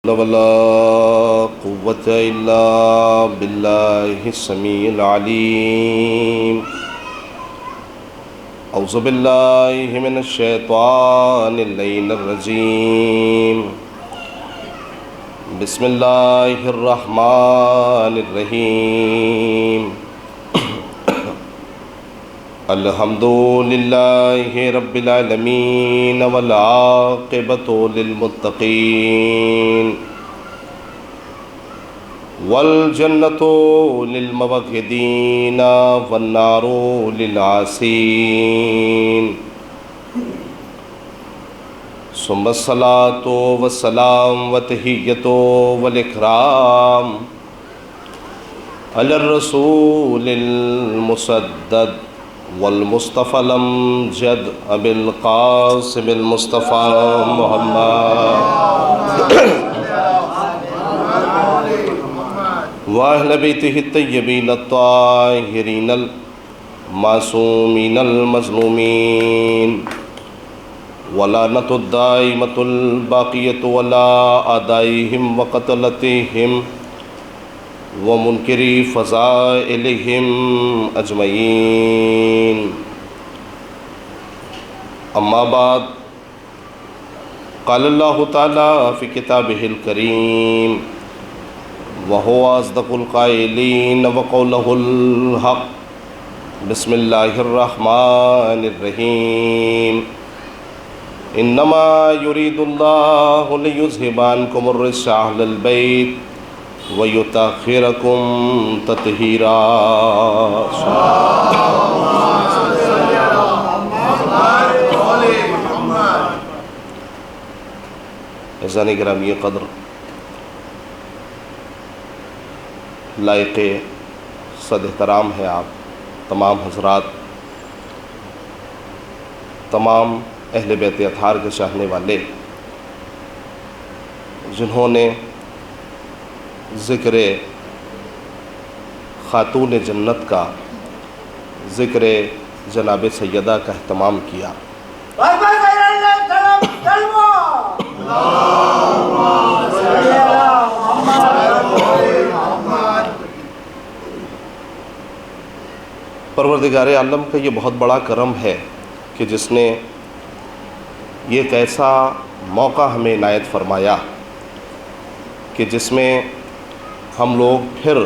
ولا قوة إلا بالله السميع العليم. أعوذ بالله من الشيطان اللعين الرجيم. بسم الله الرحمن الرحيم. الحمد لله رب العالمين والعاقبة للمتقين والجنة للموحدين والنار للعاصين. ثم الصلاة والسلام وتحية والإكرام على الرسول المسدد والمصطفى الأمجد أبي القاسم المصطفى محمد وأهل بيته الطيبين الطاهرين المعصومين المظلومين ولعنة الدائمة الباقية ولا أعدائهم وقتلتهم ومنکری فضائلہم اجمعین. اما بعد، قال اللہ تعالی فی کتابہ الکریم وہو اصدق القائلین وقولہ الحق. بسم اللہ الرحمن الرحیم. انما یرید اللہ لیذہب عنکم الرجس اہل البیت وَيُتَأْخِرَكُمْ تَطْهِيرًا. عزیزان گرامی قدر، لائق صد احترام ہے آپ تمام حضرات، تمام اہل بیت اطہار کے چاہنے والے، جنہوں نے ذکر خاتون جنت کا، ذکر جناب سیدہ کا اہتمام کیا. پروردگار عالم کا یہ بہت بڑا کرم ہے کہ جس نے یہ ایک ایسا موقع ہمیں عنایت فرمایا کہ جس میں ہم لوگ پھر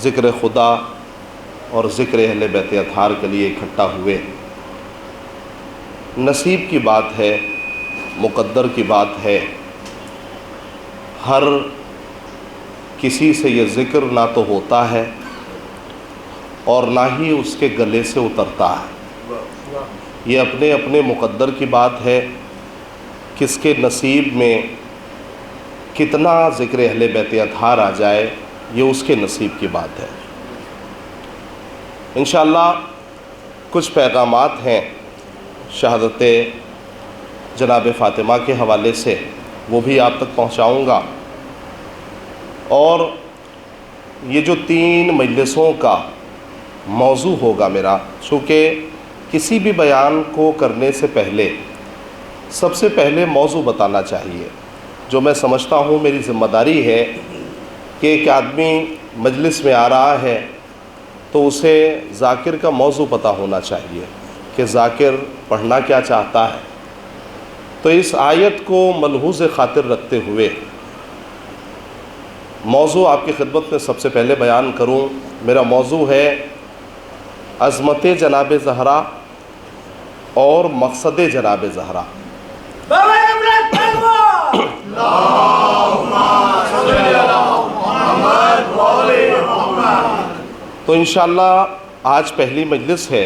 ذکر خدا اور ذکر اہل بیت اطہار کے لیے اکٹھا ہوئے. نصیب کی بات ہے، مقدر کی بات ہے. ہر کسی سے یہ ذکر نہ تو ہوتا ہے اور نہ ہی اس کے گلے سے اترتا ہے. یہ اپنے اپنے مقدر کی بات ہے. کس کے نصیب میں کتنا ذکر اہل بیت اطہار آ جائے، یہ اس کے نصیب کی بات ہے. انشاءاللہ کچھ پیغامات ہیں شہادت جناب فاطمہ کے حوالے سے، وہ بھی آپ تک پہنچاؤں گا. اور یہ جو 3 مجلسوں کا موضوع ہوگا میرا، چونکہ کسی بھی بیان کو کرنے سے پہلے سب سے پہلے موضوع بتانا چاہیے. جو میں سمجھتا ہوں میری ذمہ داری ہے کہ ایک آدمی مجلس میں آ رہا ہے تو اسے ذاکر کا موضوع پتہ ہونا چاہیے کہ ذاکر پڑھنا کیا چاہتا ہے. تو اس آیت کو ملحوظ خاطر رکھتے ہوئے موضوع آپ کی خدمت میں سب سے پہلے بیان کروں. میرا موضوع ہے عظمت جناب زہرا اور مقصد جناب زہرا. تو انشاءاللہ آج پہلی مجلس ہے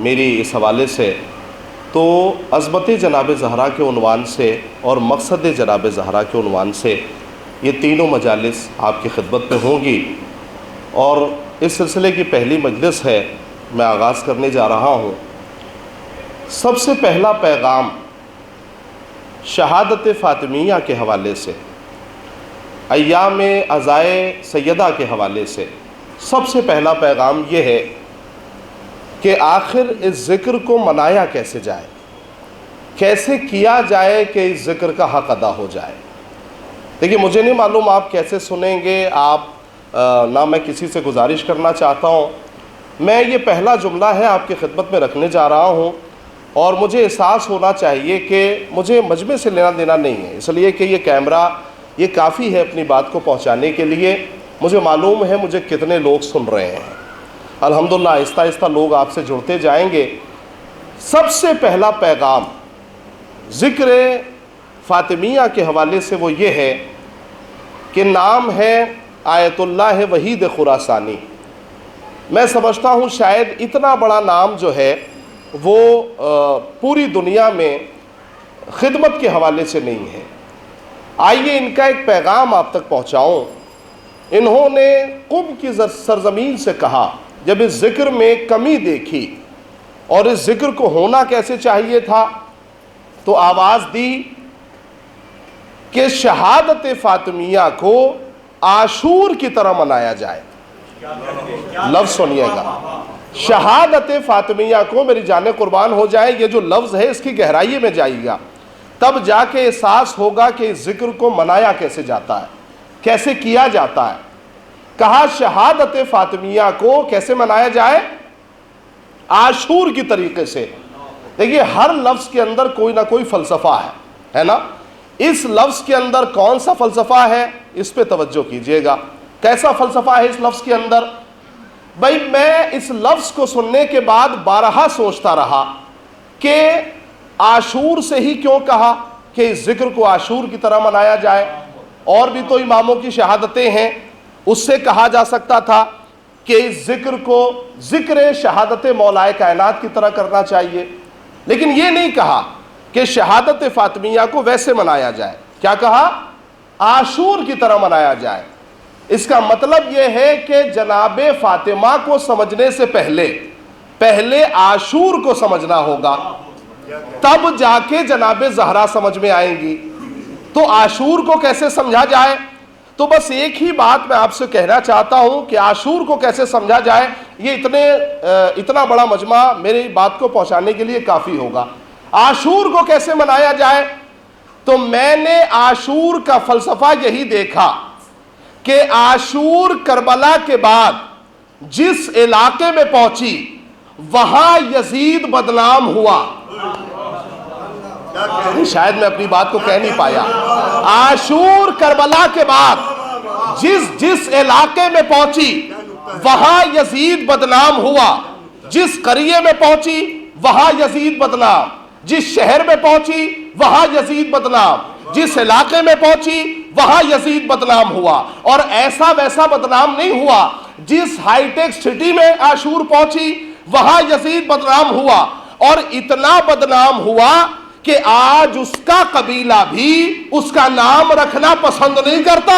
میری اس حوالے سے. تو عظمت جناب زہرا کے عنوان سے اور مقصد جناب زہرا کے عنوان سے یہ تینوں مجالس آپ کی خدمت میں ہوں گی. اور اس سلسلے کی پہلی مجلس ہے، میں آغاز کرنے جا رہا ہوں. سب سے پہلا پیغام شہادت فاطمیہ کے حوالے سے، ایام عزائے سیدہ کے حوالے سے سب سے پہلا پیغام یہ ہے کہ آخر اس ذکر کو منایا کیسے جائے، کیسے کیا جائے کہ اس ذکر کا حق ادا ہو جائے. دیکھیے مجھے نہیں معلوم آپ کیسے سنیں گے، آپ نہ میں کسی سے گزارش کرنا چاہتا ہوں، میں یہ پہلا جملہ ہے آپ کی خدمت میں رکھنے جا رہا ہوں، اور مجھے احساس ہونا چاہیے کہ مجھے مجمع سے لینا دینا نہیں ہے، اس لیے کہ یہ کیمرہ یہ کافی ہے اپنی بات کو پہنچانے کے لیے۔ مجھے معلوم ہے مجھے کتنے لوگ سن رہے ہیں، الحمدللہ آہستہ آہستہ لوگ آپ سے جڑتے جائیں گے۔ سب سے پہلا پیغام ذکر فاطمیہ کے حوالے سے وہ یہ ہے کہ نام ہے آیت اللہ وحید خراسانی۔ میں سمجھتا ہوں شاید اتنا بڑا نام جو ہے وہ پوری دنیا میں خدمت کے حوالے سے نہیں ہے۔ آئیے ان کا ایک پیغام آپ تک پہنچاؤں۔ انہوں نے قم کی سرزمین سے کہا، جب اس ذکر میں کمی دیکھی اور اس ذکر کو ہونا کیسے چاہیے تھا، تو آواز دی کہ شہادت فاطمیہ کو عاشور کی طرح منایا جائے۔ لفظ سنیے گا، شہادت فاطمیہ کو، میری جانیں قربان ہو جائے، یہ جو لفظ ہے اس کی گہرائی میں جائے گا، تب جا کے احساس ہوگا کہ اس ذکر کو منایا کیسے جاتا ہے، کیسے کیا جاتا ہے۔ کہا شہادت فاطمیہ کو کیسے منایا جائے؟ عاشور کی طریقے سے۔ دیکھیے ہر لفظ کے اندر کوئی نہ کوئی فلسفہ ہے نا؟ اس لفظ کے اندر کون سا فلسفہ ہے، اس پہ توجہ کیجئے گا۔ کیسا فلسفہ ہے اس لفظ کے اندر؟ بھائی میں اس لفظ کو سننے کے بعد بارہا سوچتا رہا کہ عاشور سے ہی کیوں کہا کہ اس ذکر کو عاشور کی طرح منایا جائے؟ اور بھی تو اماموں کی شہادتیں ہیں، اس سے کہا جا سکتا تھا کہ اس ذکر کو ذکر شہادت مولا کائنات کی طرح کرنا چاہیے، لیکن یہ نہیں کہا کہ شہادت فاطمیہ کو ویسے منایا جائے۔ کیا کہا؟ عاشور کی طرح منایا جائے۔ اس کا مطلب یہ ہے کہ جناب فاطمہ کو سمجھنے سے پہلے عاشور کو سمجھنا ہوگا، تب جا کے جناب زہرا سمجھ میں آئیں گی۔ تو عاشور کو کیسے سمجھا جائے؟ تو بس ایک ہی بات میں آپ سے کہنا چاہتا ہوں کہ عاشور کو کیسے سمجھا جائے، یہ اتنا بڑا مجمع میری بات کو پہنچانے کے لیے کافی ہوگا۔ عاشور کو کیسے منایا جائے؟ تو میں نے عاشور کا فلسفہ یہی دیکھا کہ عاشور کربلا کے بعد جس علاقے میں پہنچی وہاں یزید بدنام ہوا۔ شاید میں اپنی بات کو کہہ نہیں پایا۔ عاشور کربلا کے بعد جس علاقے میں پہنچی وہاں یزید بدنام ہوا، جس قریے میں پہنچی وہاں یزید بدنام، جس شہر میں پہنچی وہاں یزید بدنام، جس علاقے میں پہنچی وہاں یزید بدنام ہوا۔ اور ایسا ویسا بدنام نہیں ہوا، جس ہائی ٹیک سٹی میں عاشور پہنچی وہاں یزید بدنام ہوا، اور اتنا بدنام ہوا کہ آج اس کا قبیلہ بھی اس کا نام رکھنا پسند نہیں کرتا۔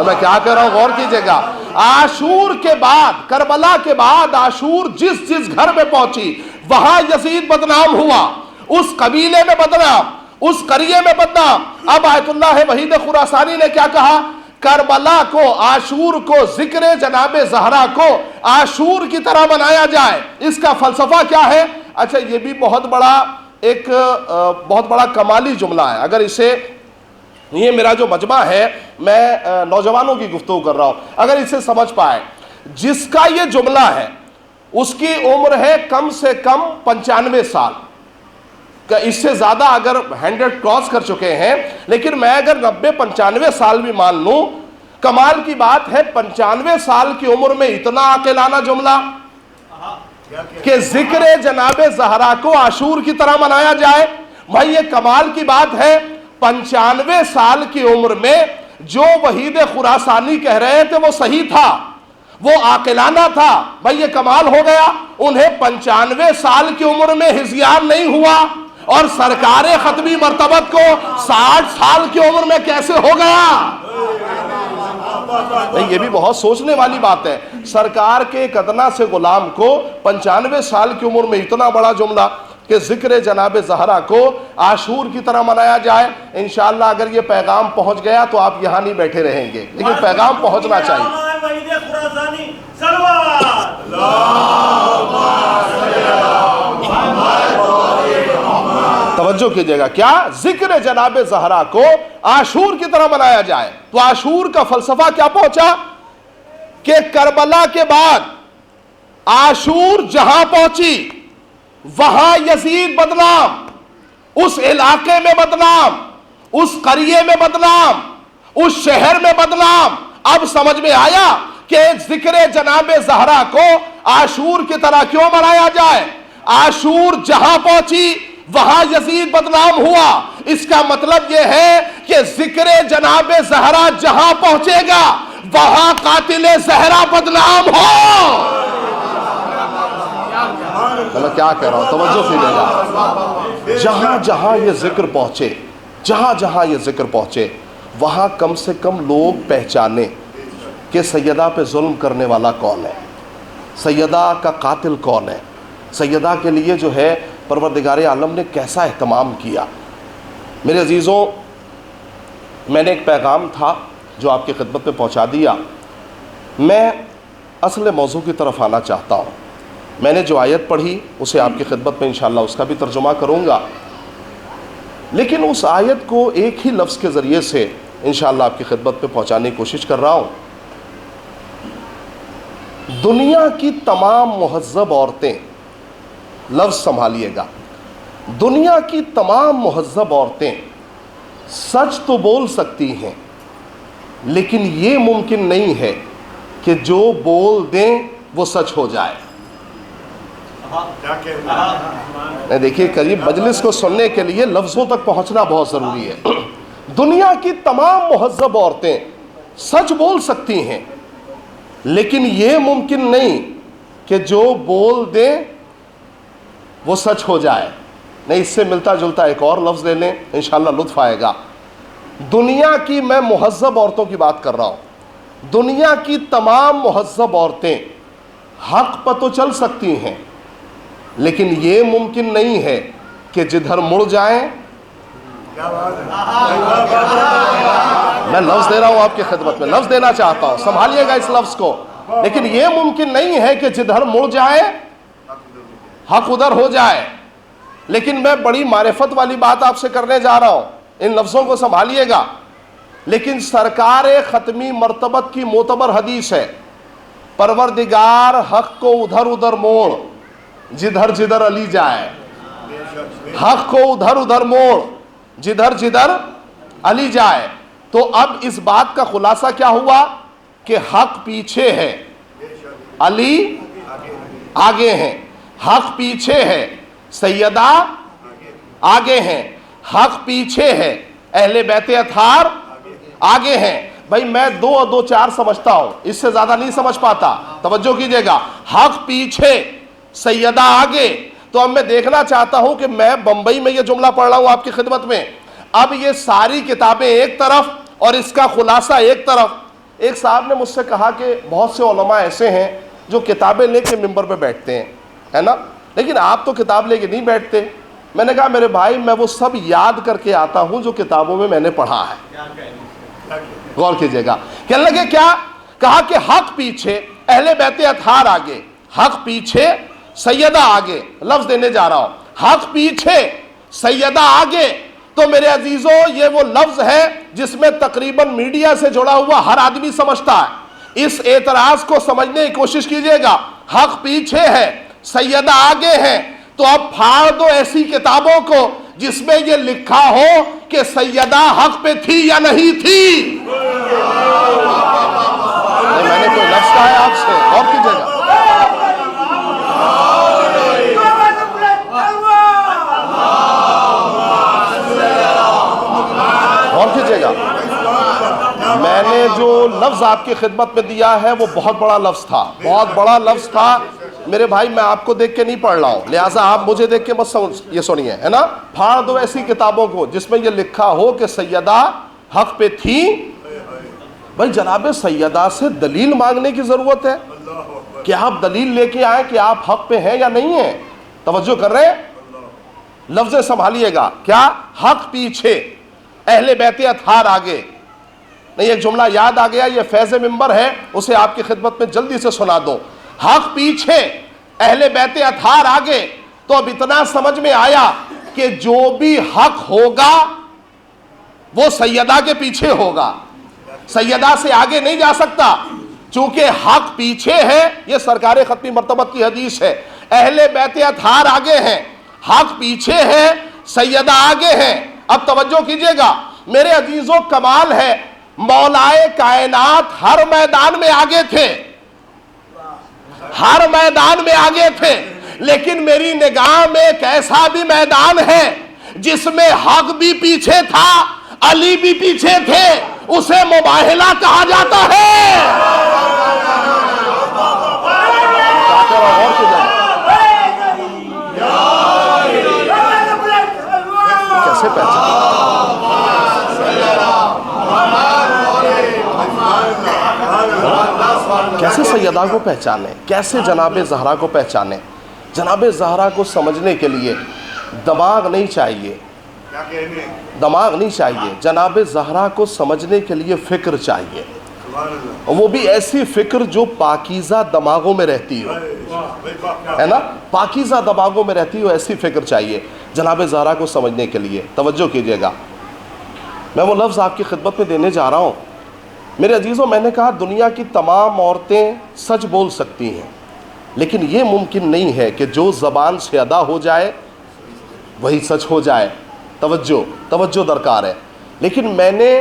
میں کیا کہہ رہا ہوں غور کیجئے گا۔ عاشور کے بعد، کربلا کے بعد عاشور جس گھر میں پہنچی وہاں یزید بدنام ہوا، اس قبیلے میں بدنام، اس قریے میں بدنام۔ اب آیت اللہ وحید خراسانی نے کیا کہا؟ کربلا کو، عاشور کو، ذکر جناب زہرا کو عاشور کی طرح منایا جائے۔ اس کا فلسفہ کیا ہے؟ اچھا یہ بھی بہت بڑا کمالی جملہ ہے۔ اگر اسے، یہ میرا جو مجمع ہے، میں نوجوانوں کی گفتگو کر رہا ہوں، اگر اسے سمجھ پائے، جس کا یہ جملہ ہے اس کی عمر ہے کم سے کم 95 سال، اس سے زیادہ اگر 100 کراس کر چکے ہیں، لیکن میں اگر 90-95 سال بھی مان لوں، کمال کی بات ہے 95 سال کی عمر میں اتنا عاقلانہ جملہ کہ ذکر جناب زہرا کو عاشور کی طرح منایا جائے۔ بھائی یہ کمال کی بات ہے۔ 95 سال کی عمر میں جو وحید خراسانی کہہ رہے تھے وہ صحیح تھا، وہ عاقلانہ تھا۔ بھائی یہ کمال ہو گیا۔ انہیں 95 سال کی عمر میں ہذیان نہیں ہوا، اور سرکار ختمی مرتبت کو 60 سال کی عمر میں کیسے ہو گیا؟ یہ بھی بہت سوچنے والی بات ہے۔ سرکار کے ایک ادنا سے غلام کو 95 سال کی عمر میں اتنا بڑا جملہ کہ ذکر جناب زہرا کو عاشور کی طرح منایا جائے۔ انشاءاللہ اگر یہ پیغام پہنچ گیا تو آپ یہاں نہیں بیٹھے رہیں گے، لیکن پیغام پہنچنا چاہیے۔ توجہ توجہ کیجئے گا، کیا ذکر جناب زہرا کو عاشور کی طرح منایا جائے۔ تو عاشور کا فلسفہ کیا پہنچا کہ کربلا کے بعد عاشور جہاں پہنچی وہاں یزید بدنام، اس علاقے میں بدنام، اس قریے میں بدنام، اس شہر میں بدنام۔ اب سمجھ میں آیا کہ ذکر جناب زہرا کو عاشور کی طرح کیوں منایا جائے۔ عاشور جہاں پہنچی وہاں یزید بدنام ہوا، اس کا مطلب یہ ہے کہ ذکر جناب زہرا جہاں پہنچے گا وہاں قاتل زہرا بدنام ہو۔ میں کیا کہہ رہا ہوں، توجہ کیجئے گا۔ جہاں جہاں یہ ذکر پہنچے، جہاں جہاں یہ ذکر پہنچے وہاں کم سے کم لوگ پہچانے کہ سیدہ پہ ظلم کرنے والا کون ہے، سیدہ کا قاتل کون ہے، سیدہ کے لیے جو ہے پروردگار عالم نے کیسا اہتمام کیا۔ میرے عزیزوں، میں نے ایک پیغام تھا جو آپ کی خدمت میں پہنچا دیا۔ میں اصل موضوع کی طرف آنا چاہتا ہوں۔ میں نے جو آیت پڑھی اسے آپ کی خدمت میں انشاءاللہ اس کا بھی ترجمہ کروں گا، لیکن اس آیت کو ایک ہی لفظ کے ذریعے سے انشاءاللہ آپ کی خدمت میں پہنچانے کی کوشش کر رہا ہوں۔ دنیا کی تمام مہذب عورتیں، لفظ سنبھالیے گا، دنیا کی تمام مہذب عورتیں سچ تو بول سکتی ہیں، لیکن یہ ممکن نہیں ہے کہ جو بول دیں وہ سچ ہو جائے۔ دیکھیے قریب مجلس کو سننے کے لیے لفظوں تک پہنچنا بہت ضروری ہے۔ دنیا کی تمام مہذب عورتیں سچ بول سکتی ہیں، لیکن یہ ممکن نہیں کہ جو بول دیں وہ سچ ہو جائے۔ نہیں، اس سے ملتا جلتا ایک اور لفظ لے لیں، انشاءاللہ لطف آئے گا۔ دنیا کی، میں مہذب عورتوں کی بات کر رہا ہوں، دنیا کی تمام مہذب عورتیں حق پر تو چل سکتی ہیں، لیکن یہ ممکن نہیں ہے کہ جدھر مڑ جائیں، میں لفظ دے رہا ہوں آپ کی خدمت میں، لفظ دینا چاہتا ہوں، سنبھالیے گا اس لفظ کو، لیکن یہ ممکن نہیں ہے کہ جدھر مڑ جائے حق ادھر ہو جائے۔ لیکن میں بڑی معرفت والی بات آپ سے کرنے جا رہا ہوں، ان لفظوں کو سنبھالیے گا۔ لیکن سرکار ختمی مرتبت کی معتبر حدیث ہے، پروردگار حق کو ادھر ادھر موڑ جدھر جدھر علی جائے، حق کو ادھر ادھر موڑ جدھر جدھر علی جائے۔ تو اب اس بات کا خلاصہ کیا ہوا کہ حق پیچھے ہے، علی آگے ہیں، حق پیچھے ہے، سیدہ آگے ہیں، حق پیچھے ہے، اہل بیت اطہار آگے ہیں۔ بھائی میں دو چار سمجھتا ہوں، اس سے زیادہ نہیں سمجھ پاتا، توجہ کیجئے گا۔ حق پیچھے، سیدہ آگے۔ تو اب میں دیکھنا چاہتا ہوں کہ میں بمبئی میں یہ جملہ پڑھ رہا ہوں آپ کی خدمت میں، اب یہ ساری کتابیں ایک طرف اور اس کا خلاصہ ایک طرف۔ ایک صاحب نے مجھ سے کہا کہ بہت سے علماء ایسے ہیں جو کتابیں لے کے ممبر پہ بیٹھتے ہیں، ہے نا، لیکن آپ تو کتاب لے کے نہیں بیٹھتے۔ میں نے کہا میرے بھائی، میں وہ سب یاد کر کے آتا ہوں جو کتابوں میں میں نے پڑھا ہے۔ غور کیجئے گا، کہنے لگے کیا؟ کہا کہ حق پیچھے، اہل بیت اطہار آگے، حق پیچھے، سیدہ آگے۔ لفظ دینے جا رہا ہوں، حق پیچھے، سیدہ آگے۔ تو میرے عزیزوں، یہ وہ لفظ ہے جس میں تقریباً میڈیا سے جڑا ہوا ہر آدمی سمجھتا ہے۔ اس اعتراض کو سمجھنے کی کوشش کیجئے گا۔ حق پیچھے ہے، سیدہ آگے ہیں، تو اب پھاڑ دو ایسی کتابوں کو جس میں یہ لکھا ہو کہ سیدہ حق پہ تھی یا نہیں تھی۔ میں نے کوئی لفظ کہا ہے آپ سے؟ غور کیجئے گا، غور کیجئے گا۔ میں نے جو لفظ آپ کی خدمت میں دیا ہے وہ بہت بڑا لفظ تھا، بہت بڑا لفظ تھا میرے بھائی۔ میں آپ کو دیکھ کے نہیں پڑھ رہا ہوں، لہٰذا آپ مجھے دیکھ کے مت یہ سنیے، ہے نا۔ پھاڑ دو ایسی کتابوں کو جس میں یہ لکھا ہو کہ سیدہ حق پہ تھی۔ بھائی جناب سیدہ سے دلیل مانگنے کی ضرورت ہے کہ آپ دلیل لے کے آئیں کہ آپ حق پہ ہیں یا نہیں ہیں۔ توجہ کر رہے ہیں؟ لفظ سنبھالیے گا، کیا؟ حق پیچھے، اہل بیت اطہار آگے۔ نہیں، ایک جملہ یاد آ گیا، یہ فیض ممبر ہے، اسے آپ کی خدمت میں جلدی سے سنا دو۔ حق پیچھے، اہل بیت اطہار آگے۔ تو اب اتنا سمجھ میں آیا کہ جو بھی حق ہوگا وہ سیدہ کے پیچھے ہوگا، سیدہ سے آگے نہیں جا سکتا، چونکہ حق پیچھے ہے۔ یہ سرکار ختمی مرتبت کی حدیث ہے، اہل بیت اطہار آگے ہیں، حق پیچھے ہے، سیدہ آگے ہیں۔ اب توجہ کیجئے گا میرے عزیزوں، کمال ہے مولائے کائنات ہر میدان میں آگے تھے، ہر میدان میں آگے تھے، لیکن میری نگاہ میں ایک ایسا بھی میدان ہے جس میں حق بھی پیچھے تھا، علی بھی پیچھے تھے، اسے مباہلہ کہا جاتا ہے۔ کیسے پہچانے؟ کیسے سیدہ کو پہچانے؟ کیسے جناب زہرا کو پہچانے؟ جناب زہرا کو سمجھنے کے لیے دماغ نہیں چاہیے، دماغ نہیں چاہیے، جناب زہرا کو سمجھنے کے لیے فکر چاہیے، وہ بھی ایسی فکر جو پاکیزہ دماغوں میں رہتی ہو، ہے نا، پاکیزہ دماغوں میں رہتی ہو، ایسی فکر چاہیے جناب زہرا کو سمجھنے کے لیے۔ توجہ کیجئے گا، میں وہ لفظ آپ کی خدمت میں دینے جا رہا ہوں۔ میرے عزیزوں، میں نے کہا دنیا کی تمام عورتیں سچ بول سکتی ہیں، لیکن یہ ممکن نہیں ہے کہ جو زبان سے ادا ہو جائے وہی سچ ہو جائے۔ توجہ درکار ہے۔ لیکن میں نے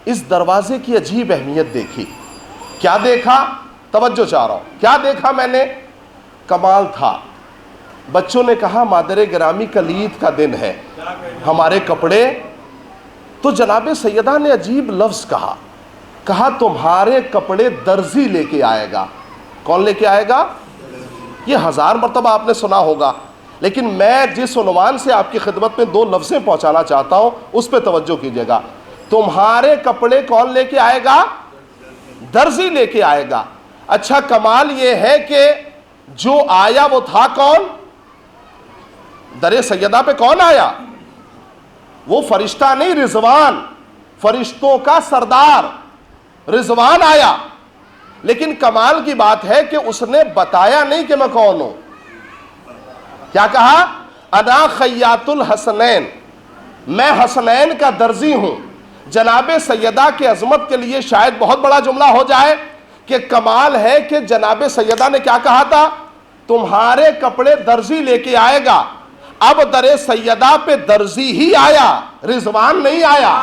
اس دروازے کی عجیب اہمیت دیکھی۔ کیا دیکھا؟ توجہ چاہ رہا ہوں، کیا دیکھا میں نے؟ کمال تھا۔ بچوں نے کہا مادر گرامی کل عید کا دن ہے، ہمارے کپڑے، تو جناب سیدہ نے عجیب لفظ کہا تمہارے کپڑے درزی لے کے آئے گا۔ کون لے کے آئے گا؟ یہ 1000 مرتبہ آپ نے سنا ہوگا، لیکن میں جس عنوان سے آپ کی خدمت میں 2 لفظیں پہنچانا چاہتا ہوں اس پہ توجہ کیجئے گا۔ تمہارے کپڑے کون لے کے آئے گا؟ درزی لے کے آئے گا۔ اچھا، کمال یہ ہے کہ جو آیا وہ تھا کون؟ در سیدہ پہ کون آیا؟ وہ فرشتہ نہیں، رضوان، فرشتوں کا سردار رضوان آیا۔ لیکن کمال کی بات ہے کہ اس نے بتایا نہیں کہ میں کون ہوں۔ کیا کہا؟ انا خیاط الحسنین، میں حسنین کا درزی ہوں۔ جناب سیدہ کے عظمت کے لیے شاید بہت بڑا جملہ ہو جائے کہ کمال ہے کہ جناب سیدہ نے کیا کہا تھا؟ تمہارے کپڑے درزی لے کے آئے گا۔ اب در سیدہ پہ درزی ہی آیا، رضوان نہیں آیا۔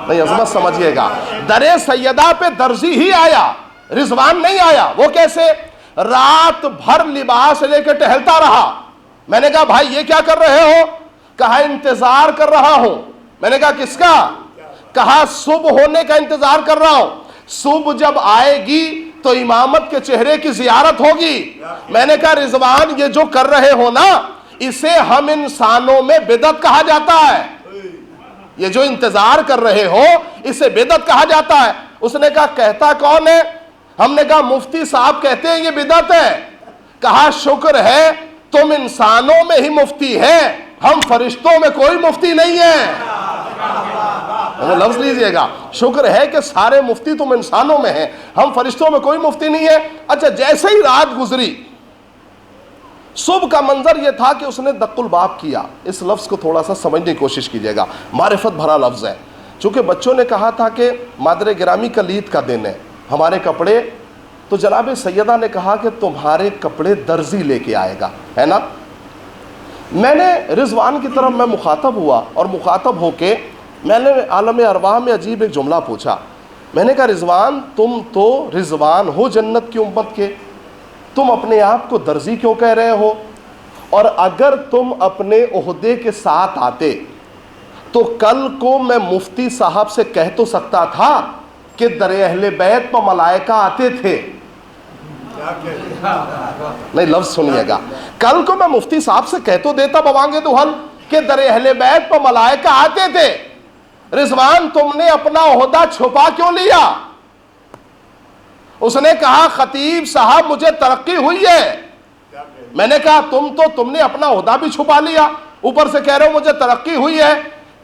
نہیں، عظمت سمجھیے گا، در سیدہ پہ درزی ہی آیا، رضوان نہیں آیا۔ وہ کیسے؟ رات بھر لباس لے کے ٹہلتا رہا۔ میں نے کہا بھائی یہ کیا کر رہے ہو؟ کہا انتظار کر رہا ہوں۔ میں نے کہا کس کا؟ کہا صبح ہونے کا انتظار کر رہا ہوں، صبح جب آئے گی تو امامت کے چہرے کی زیارت ہوگی۔ میں نے کہا رضوان، یہ جو کر رہے ہو نا، اسے ہم انسانوں میں بدعت کہا جاتا ہے۔ یہ جو انتظار کر رہے ہو اسے بدعت کہا جاتا ہے۔ اس نے کہا کہتا کون ہے؟ ہم نے کہا مفتی صاحب کہتے ہیں یہ بدعت ہے۔ کہا شکر ہے تم انسانوں میں ہی مفتی ہے، ہم فرشتوں میں کوئی مفتی نہیں ہے۔ وہ لفظ لیجئے گا، شکر ہے کہ سارے مفتی تم انسانوں میں ہیں، ہم فرشتوں میں کوئی مفتی نہیں ہے۔ اچھا، جیسے ہی رات گزری، صبح کا منظر یہ تھا کہ اس نے دق الباب کیا۔ اس لفظ کو تھوڑا سا سمجھنے کی کوشش کیجئے گا، معرفت بھرا لفظ ہے۔ چونکہ بچوں نے کہا تھا کہ مادر گرامی کل عید کا دن ہے، ہمارے کپڑے، تو جناب سیدہ نے کہا کہ تمہارے کپڑے درزی لے کے آئے گا، ہے نا۔ میں نے رضوان کی طرف میں مخاطب ہوا، اور مخاطب ہو کے میں نے عالم ارواح میں عجیب ایک جملہ پوچھا۔ میں نے کہا رضوان، تم تو رضوان ہو جنت کی امت کے، تم اپنے آپ کو درزی کیوں کہہ رہے ہو؟ اور اگر تم اپنے عہدے کے ساتھ آتے تو کل کو میں مفتی صاحب سے کہہ تو سکتا تھا کہ در اہل بیت پر ملائکہ آتے تھے۔ نہیں، لفظ سنیے گا، کل کو میں مفتی صاحب سے کہہ تو دیتا بوانگے دہل کہ در اہل بیت پر ملائکہ آتے تھے۔ رضوان، تم نے اپنا عہدہ چھپا کیوں لیا؟ اس نے کہا خطیب صاحب مجھے ترقی ہوئی ہے۔ میں نے کہا تم نے اپنا عہدہ بھی چھپا لیا، اوپر سے کہہ رہے ہو مجھے ترقی ہوئی ہے۔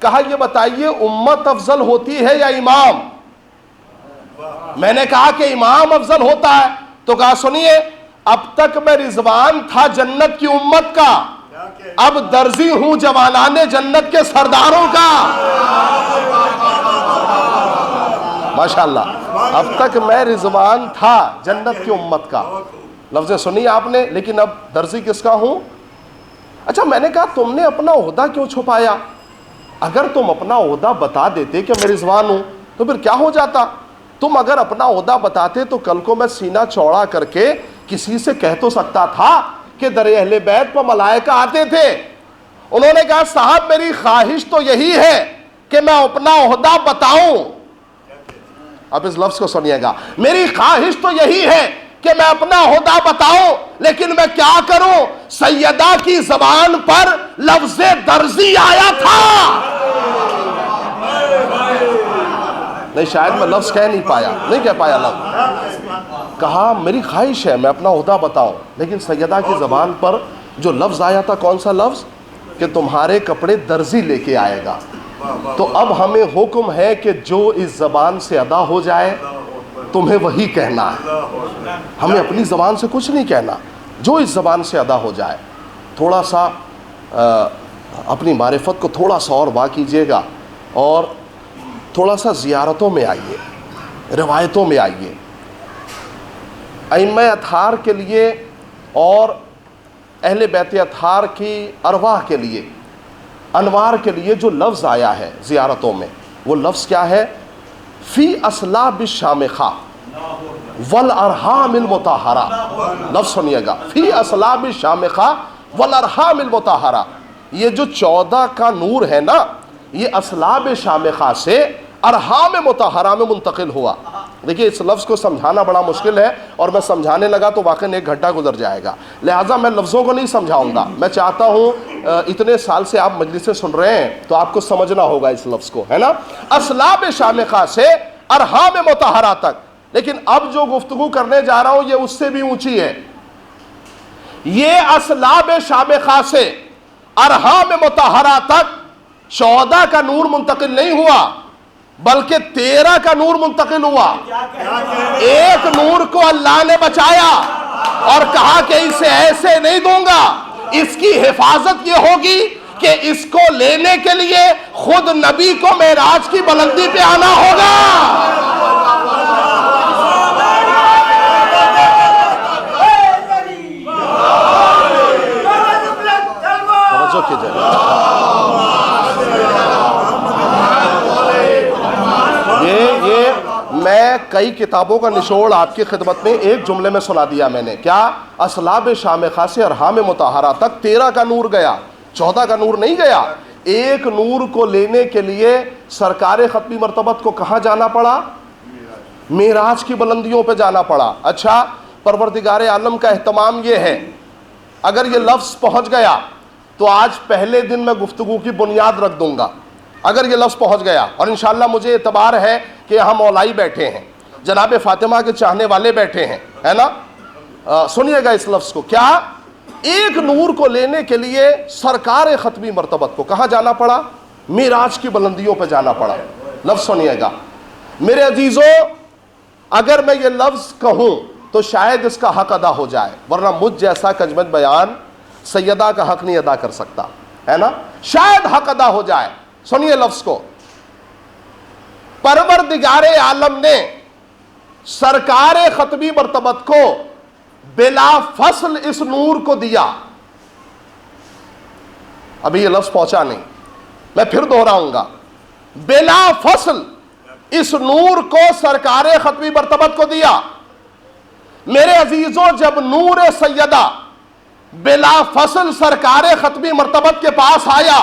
کہا یہ بتائیے امت افضل ہوتی ہے یا امام؟ میں نے کہا کہ امام افضل ہوتا ہے۔ تو کہا سنیے، اب تک میں رضوان تھا جنت کی امت کا، اب درزی ہوں جوانان جنت کے سرداروں کا. ماشاءاللہ. اب تک میں رضوان تھا جنت کی امت کا، لفظیں سنی آپ نے، لیکن اب درزی کس کا ہوں؟ اچھا میں نے کہا تم نے اپنا عہدہ کیوں چھپایا؟ اگر تم اپنا عہدہ بتا دیتے کہ میں رضوان ہوں تو پھر کیا ہو جاتا؟ تم اگر اپنا عہدہ بتاتے تو کل کو میں سینہ چوڑا کر کے کسی سے کہہ تو سکتا تھا کہ در اہل بیت پر ملائکہ آتے تھے. انہوں نے کہا صاحب میری خواہش تو یہی ہے کہ میں اپنا عہدہ بتاؤں. اب اس لفظ کو سنیے گا، میری خواہش تو یہی ہے کہ میں اپنا عہدہ بتاؤں، لیکن میں کیا کروں؟ سیدہ کی زبان پر لفظ درزی آیا تھا. نہیں شاید میں لفظ کہہ نہیں کہہ پایا لفظ. کہا میری خواہش ہے میں اپنا عہدہ بتاؤں، لیکن سیدہ کی زبان پر جو لفظ آیا تھا کون سا لفظ؟ کہ تمہارے کپڑے درزی لے کے آئے گا. تو اب ہمیں حکم ہے کہ جو اس زبان سے ادا ہو جائے تمہیں وہی کہنا ہے. ہمیں اپنی زبان سے کچھ نہیں کہنا، جو اس زبان سے ادا ہو جائے. تھوڑا سا اپنی معرفت کو تھوڑا سا اور وا کیجیے گا، اور تھوڑا سا زیارتوں میں آئیے، روایتوں میں آئیے. ائمہ اطہار کے لیے اور اہل بیت اطہار کی ارواح کے لیے، انوار کے لیے جو لفظ آیا ہے زیارتوں میں، وہ لفظ کیا ہے؟ فی اصلاب الشامخہ والارحام المطہرہ. لفظ سنیے گا، فی اصلاب الشامخہ والارحام المطہرہ. یہ جو 14 کا نور ہے نا، یہ اصلاب شامخہ سے ارحام مطہرہ میں منتقل ہوا. دیکھیے اس لفظ کو سمجھانا بڑا مشکل ہے، اور میں سمجھانے لگا تو واقعی 1 گھنٹہ گزر جائے گا، لہٰذا میں لفظوں کو نہیں سمجھاؤں گا. میں چاہتا ہوں اتنے سال سے آپ مجلسیں سن رہے ہیں تو آپ کو سمجھنا ہوگا اس لفظ کو، ہے نا. اصلاب شامخہ سے ارحام مطہرہ تک. لیکن اب جو گفتگو کرنے جا رہا ہوں یہ اس سے بھی اونچی ہے. یہ اصلاب شامخہ سے ارحام مطہرہ تک 14 کا نور منتقل نہیں ہوا، بلکہ 13 کا نور منتقل ہوا. ایک نور کو اللہ نے بچایا اور کہا کہ اسے ایسے نہیں دوں گا، اس کی حفاظت یہ ہوگی کہ اس کو لینے کے لیے خود نبی کو معراج کی بلندی پہ آنا ہوگا. توجہ کیجئے. میں کئی کتابوں کا نچوڑ آپ کی خدمت میں ایک جملے میں سنا دیا میں نے. کیا؟ اصلاب شامخہ سے ارحام مطہرہ تک 13 کا نور گیا، 14 کا نور نہیں گیا. ایک نور کو لینے کے لیے سرکار ختمی مرتبت کو کہاں جانا پڑا؟ معراج کی بلندیوں پہ جانا پڑا. اچھا پروردگار عالم کا اہتمام یہ ہے، اگر یہ لفظ پہنچ گیا تو آج پہلے دن میں گفتگو کی بنیاد رکھ دوں گا. اگر یہ لفظ پہنچ گیا، اور انشاءاللہ مجھے اعتبار ہے کہ یہاں مولائی بیٹھے ہیں، جناب فاطمہ کے چاہنے والے بیٹھے ہیں، ہے نا. سنیے گا اس لفظ کو. کیا؟ ایک نور کو لینے کے لیے سرکار ختمی مرتبت کو کہاں جانا پڑا؟ معراج کی بلندیوں پہ جانا پڑا. لفظ سنیے گا میرے عزیزوں. اگر میں یہ لفظ کہوں تو شاید اس کا حق ادا ہو جائے، ورنہ مجھ جیسا کجمت بیان سیدہ کا حق نہیں ادا کر سکتا، ہے نا. شاید حق ادا ہو جائے. سنیے لفظ کو. پروردگار عالم نے سرکار ختمی مرتبت کو بلا فصل اس نور کو دیا. ابھی یہ لفظ پہنچا نہیں، میں پھر دہراؤں گا. بلا فصل اس نور کو سرکار ختمی مرتبت کو دیا. میرے عزیزوں جب نور سیدہ بلا فصل سرکار ختمی مرتبت کے پاس آیا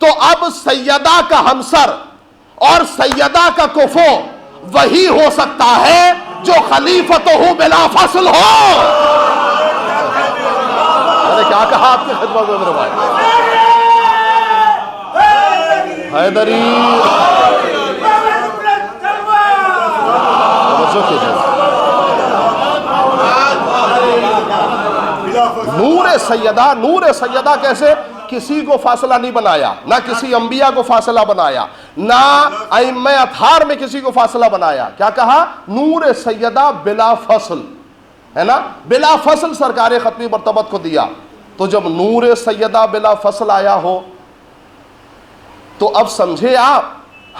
تو اب سیدہ کا ہمسر اور سیدہ کا کفو وہی ہو سکتا ہے جو خلیفت ہو بلا فصل ہو. میں نے کیا کہا آپ کی خدمت میں میرے بھائی؟ حیدری نور سیدہ کیسے؟ کسی کو فاصلہ نہیں بنایا، نہ کسی انبیاء کو فاصلہ بنایا، نہ ائمہ اطہار میں کسی کو فاصلہ بنایا. کیا کہا؟ نور سیدہ بلا فصل، ہے نا. بلا فصل سرکار ختمی مرتبت کو دیا. تو جب نور سیدہ بلا فصل آیا ہو تو اب سمجھے آپ،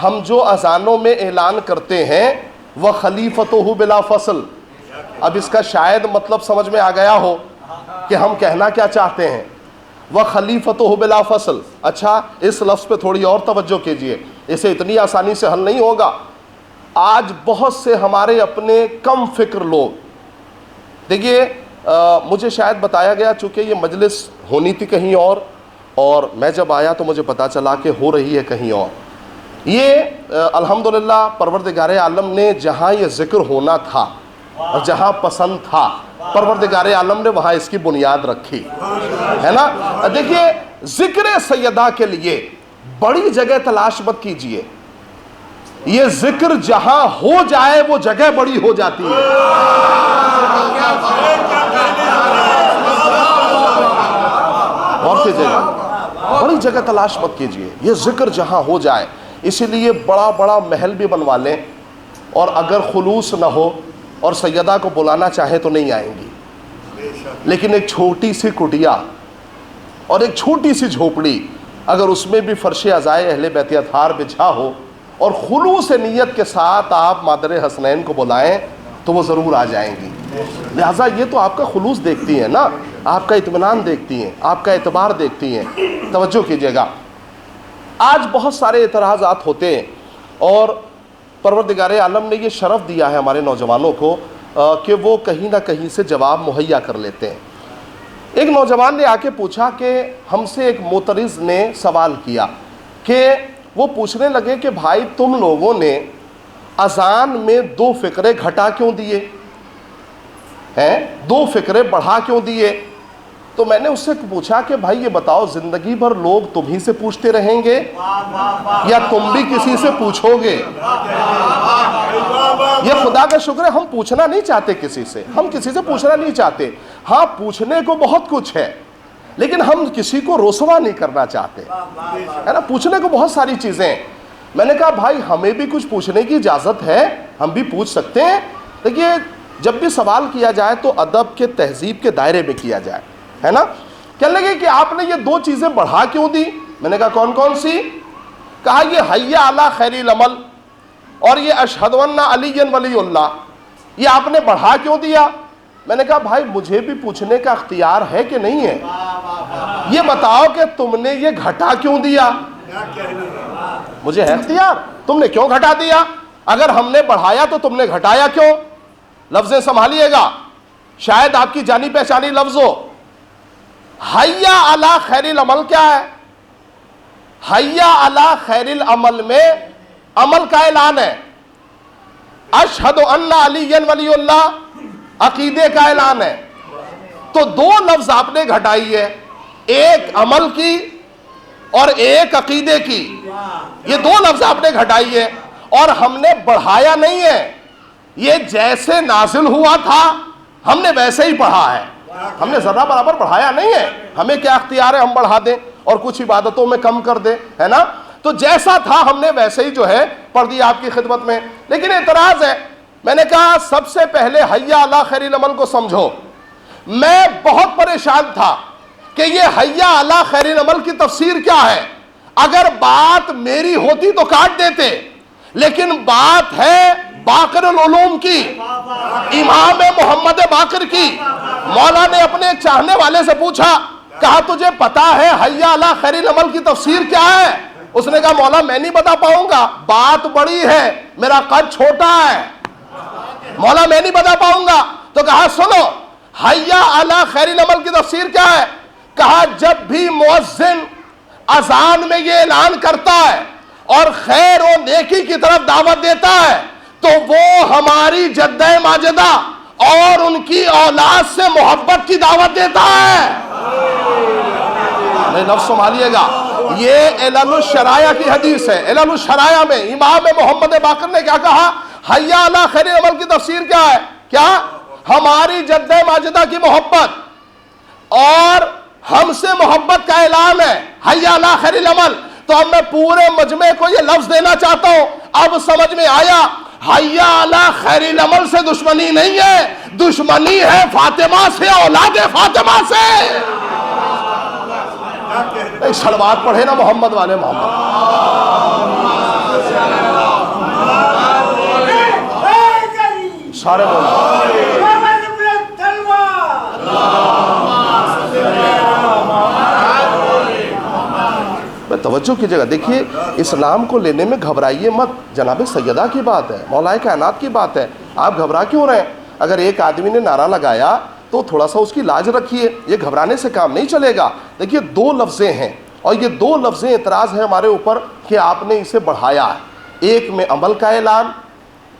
ہم جو اذانوں میں اعلان کرتے ہیں وہ خلیفتہ بلا فصل، اب اس کا شاید مطلب سمجھ میں آ گیا ہو کہ ہم کہنا کیا چاہتے ہیں، وہ خلیفتہ بلا فصل۔ اچھا اس لفظ پہ تھوڑی اور توجہ کیجئے، اسے اتنی آسانی سے حل نہیں ہوگا۔ آج بہت سے ہمارے اپنے کم فکر لوگ، دیکھیے مجھے شاید بتایا گیا، چونکہ یہ مجلس ہونی تھی کہیں اور میں جب آیا تو مجھے پتا چلا کہ ہو رہی ہے کہیں اور۔ یہ الحمدللہ پروردگار عالم نے جہاں یہ ذکر ہونا تھا اور جہاں پسند تھا، پروردگار عالم نے وہاں اس کی بنیاد رکھی ہے نا۔ دیکھیے ذکر سیدہ کے لیے بڑی جگہ تلاش مت کیجئے، یہ ذکر جہاں ہو جائے وہ جگہ بڑی ہو جاتی ہے۔ اور کی جگہ بڑی جگہ تلاش مت کیجئے، یہ ذکر جہاں ہو جائے، اسی لیے بڑا بڑا محل بھی بنوا لیں، اور اگر خلوص نہ ہو اور سیدہ کو بلانا چاہے تو نہیں آئیں گی، لیکن ایک چھوٹی سی کٹیا اور ایک چھوٹی سی جھوپڑی، اگر اس میں بھی فرش عزائے اہل بیت اطہار بچھا ہو اور خلوص نیت کے ساتھ آپ مادر حسنین کو بلائیں تو وہ ضرور آ جائیں گی۔ لہٰذا یہ تو آپ کا خلوص دیکھتی ہیں نا، آپ کا اطمینان دیکھتی ہیں، آپ کا اعتبار دیکھتی ہیں۔ توجہ کیجئے گا، آج بہت سارے اعتراضات ہوتے ہیں، اور پروردگار عالم نے یہ شرف دیا ہے ہمارے نوجوانوں کو کہ وہ کہیں نہ کہیں سے جواب مہیا کر لیتے ہیں۔ ایک نوجوان نے آ کے پوچھا کہ ہم سے ایک معترض نے سوال کیا کہ وہ پوچھنے لگے کہ بھائی تم لوگوں نے اذان میں 2 فقرے گھٹا کیوں دیے ہیں، 2 فقرے بڑھا کیوں دیے؟ تو میں نے اس سے پوچھا کہ بھائی یہ بتاؤ زندگی بھر لوگ تمہیں سے پوچھتے رہیں گے یا تم بھی کسی سے پوچھو گے؟ یہ خدا کا شکر ہے ہم پوچھنا نہیں چاہتے کسی سے، ہم کسی سے پوچھنا نہیں چاہتے، ہاں پوچھنے کو بہت کچھ ہے لیکن ہم کسی کو رسوا نہیں کرنا چاہتے، ہے نا، پوچھنے کو بہت ساری چیزیں ہیں۔ میں نے کہا بھائی ہمیں بھی کچھ پوچھنے کی اجازت ہے، ہم بھی پوچھ سکتے ہیں، دیکھیے جب بھی سوال کیا جائے تو ادب کے تہذیب کے دائرے میں کیا جائے، ہے نا۔ کہنے لگے کہ آپ نے یہ 2 چیزیں بڑھا کیوں دی؟ میں نے کہا کون کون سی؟ کہا یہ حیا علی خیر العمل اور یہ اشہد ان علی ولی اللہ، یہ آپ نے بڑھا کیوں دیا؟ میں نے کہا بھائی مجھے بھی پوچھنے کا اختیار ہے کہ نہیں ہے، یہ بتاؤ کہ تم نے یہ گھٹا کیوں دیا؟ مجھے ہے اختیار، تم نے کیوں گھٹا دیا؟ اگر ہم نے بڑھایا تو تم نے گھٹایا کیوں؟ لفظیں سنبھالیے گا، شاید آپ کی جانی پہچانی لفظ ہو۔ حیا علی خیر العمل کیا ہے؟ حیا علی خیر العمل میں عمل کا اعلان ہے، اشہد ان علی ولی اللہ عقیدے کا اعلان ہے، تو 2 لفظ آپ نے گھٹائی ہے، ایک عمل کی اور ایک عقیدے کی، یہ 2 لفظ آپ نے گھٹائی ہے، اور ہم نے بڑھایا نہیں ہے، یہ جیسے نازل ہوا تھا ہم نے ویسے ہی پڑھا ہے، ہم نے ذرہ برابر بڑھایا نہیں ہے، ہمیں کیا اختیار ہے ہم بڑھا دیں اور کچھ عبادتوں میں کم کر دیں، ہے نا، تو جیسا تھا ہم نے ویسے ہی جو ہے پڑھ دیا آپ کی خدمت میں۔ لیکن اعتراض ہے، میں نے کہا سب سے پہلے حیا علی خیر العمل کو سمجھو، میں بہت پریشان تھا کہ یہ حیا علی خیر العمل کی تفسیر کیا ہے، اگر بات میری ہوتی تو کاٹ دیتے، لیکن بات ہے باقر العلوم کی، امام محمد باقر کی۔ مولا نے اپنے ایک چاہنے والے سے پوچھا، کہا تجھے پتا ہے حیا علی خیر العمل کی تفسیر کیا ہے؟ اس نے کہا مولا میں نہیں بتا پاؤں گا، بات بڑی ہے میرا قد چھوٹا ہے، مولا میں نہیں بتا پاؤں گا۔ تو کہا سنو حیا علی خیر العمل کی تفسیر کیا ہے؟ کہا جب بھی مؤذن اذان میں یہ اعلان کرتا ہے اور خیر و نیکی کی طرف دعوت دیتا ہے تو وہ ہماری جدہ ماجدہ اور ان کی اولاد سے محبت کی دعوت دیتا ہے۔ میں لفظ سنبھالیے گا، یہ علل الشرائع کی حدیث ہے، علل الشرائع میں امام محمد باقر نے کیا کہا؟ حیا علی خیر العمل کی تفسیر کیا ہے؟ کیا؟ ہماری جدہ ماجدہ کی محبت اور ہم سے محبت کا اعلان ہے، حیا علی خیر العمل۔ تو اب میں پورے مجمع کو یہ لفظ دینا چاہتا ہوں، اب سمجھ میں آیا، حیا علی خیر العمل سے دشمنی نہیں ہے، دشمنی ہے فاطمہ سے، اولاد فاطمہ سے۔ ایک صلوات پڑھے نا محمد والے محمد. سارے توجہ کیجیے گا. دیکھیے اسلام کو لینے میں گھبرائیے مت. جناب سیدہ کی بات ہے, مولا کائنات کی بات ہے, آپ گھبرا کیوں رہے ہیں؟ اگر ایک آدمی نے نعرہ لگایا تو تھوڑا سا اس کی لاج رکھیے, یہ گھبرانے سے کام نہیں چلے گا. دیکھیے دو لفظیں ہیں اور یہ دو لفظیں اعتراض ہے ہمارے اوپر کہ آپ نے اسے بڑھایا ہے. ایک میں عمل کا اعلان,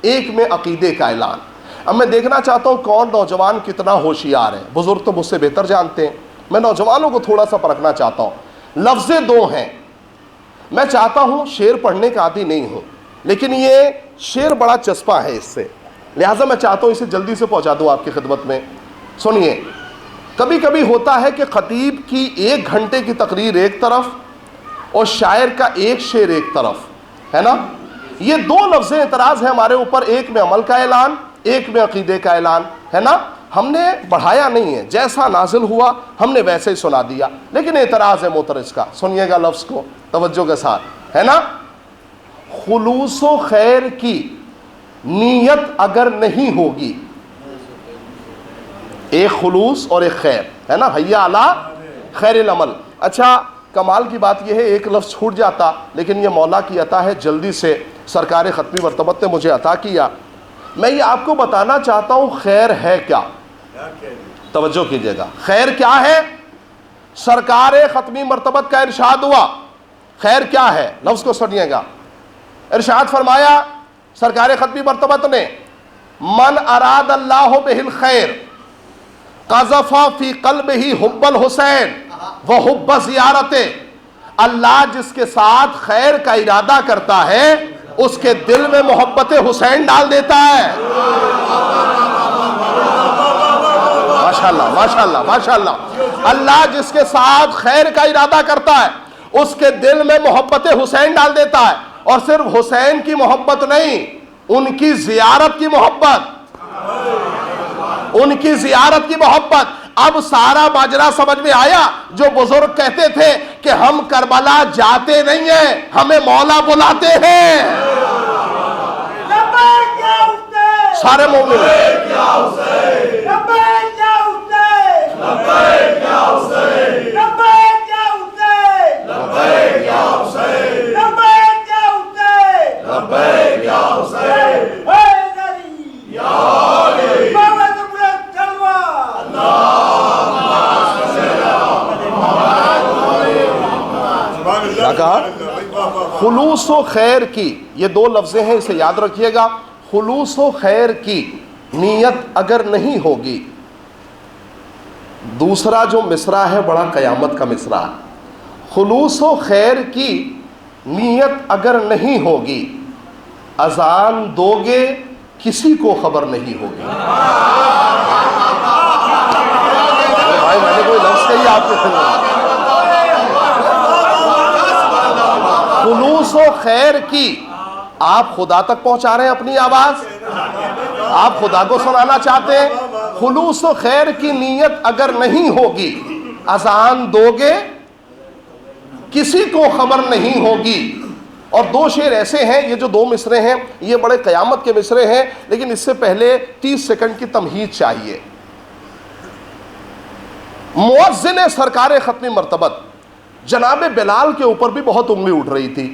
ایک میں عقیدے کا اعلان. اب میں دیکھنا چاہتا ہوں کون نوجوان کتنا ہوشیار ہے. بزرگ تو مجھ سے بہتر جانتے ہیں, میں نوجوانوں کو تھوڑا سا پرکھنا چاہتا ہوں. لفظیں دو ہیں. میں چاہتا ہوں شعر پڑھنے کا عادی نہیں ہوں, لیکن یہ شعر بڑا چسپاں ہے اس سے, لہٰذا میں چاہتا ہوں اسے جلدی سے پہنچا دوں آپ کی خدمت میں. سنیے, کبھی کبھی ہوتا ہے کہ خطیب کی 1 گھنٹے کی تقریر ایک طرف اور شاعر کا ایک شعر ایک طرف ہے نا. یہ دو لفظیں اعتراض ہے ہمارے اوپر, ایک میں عمل کا اعلان, ایک میں عقیدے کا اعلان ہے نا. ہم نے بڑھایا نہیں ہے, جیسا نازل ہوا ہم نے ویسے ہی سنا دیا, لیکن اعتراض ہے معترض کا. سنیے گا لفظ کو توجہ کے ساتھ ہے نا. خلوص و خیر کی نیت اگر نہیں ہوگی, ایک خلوص اور ایک خیر ہے نا, حیا علی خیر العمل. اچھا کمال کی بات یہ ہے ایک لفظ چھوٹ جاتا, لیکن یہ مولا کی عطا ہے, جلدی سے سرکار ختمی مرتبت نے مجھے عطا کیا. میں یہ آپ کو بتانا چاہتا ہوں خیر ہے کیا. توجہ کیجئے گا, خیر کیا ہے؟ سرکار ختمی مرتبت کا ارشاد ہوا, خیر کیا ہے؟ لفظ کو سنیے گا. ارشاد فرمایا سرکار ختمی مرتبت نے, من اراد اللہ بہ الخیر قذف فی قلبہ حب الحسین وحب زیارت. اللہ جس کے ساتھ خیر کا ارادہ کرتا ہے اس کے دل میں محبت حسین ڈال دیتا ہے. ماشاءاللہ ماشاءاللہ ماشاءاللہ. اللہ جس کے ساتھ خیر کا ارادہ کرتا ہے اس کے دل میں محبت حسین ڈال دیتا ہے. اور صرف حسین کی محبت نہیں, ان کی زیارت کی محبت, ان کی زیارت کی محبت. اب سارا ماجرا سمجھ میں آیا. جو بزرگ کہتے تھے کہ ہم کربلا جاتے نہیں ہیں, ہمیں مولا بلاتے ہیں. سارے مومن خلوص و خیر کی, یہ دو لفظیں ہیں, اسے یاد رکھیے گا. خلوص و خیر کی نیت اگر نہیں ہوگی. دوسرا جو مصرع ہے بڑا قیامت کا مصرع ہے. خلوص و خیر کی نیت اگر نہیں ہوگی, اذان دو گے کسی کو خبر نہیں ہوگی. بھائی میں نے کوئی لفظ کہی آپ کے خدمت. خلوص و خیر کی, آپ خدا تک پہنچا رہے ہیں اپنی آواز, آپ خدا کو سنانا چاہتے ہیں. خلوص و خیر کی نیت اگر نہیں ہوگی, اذان دو گے کسی کو خبر نہیں ہوگی. اور دو شعر ایسے ہیں, یہ جو دو مصرے ہیں یہ بڑے قیامت کے مصرے ہیں, لیکن اس سے پہلے 30 سیکنڈ کی تمہید چاہیے. مؤذن سرکار ختمی مرتبت جناب بلال کے اوپر بھی بہت انگلی اٹھ رہی تھی,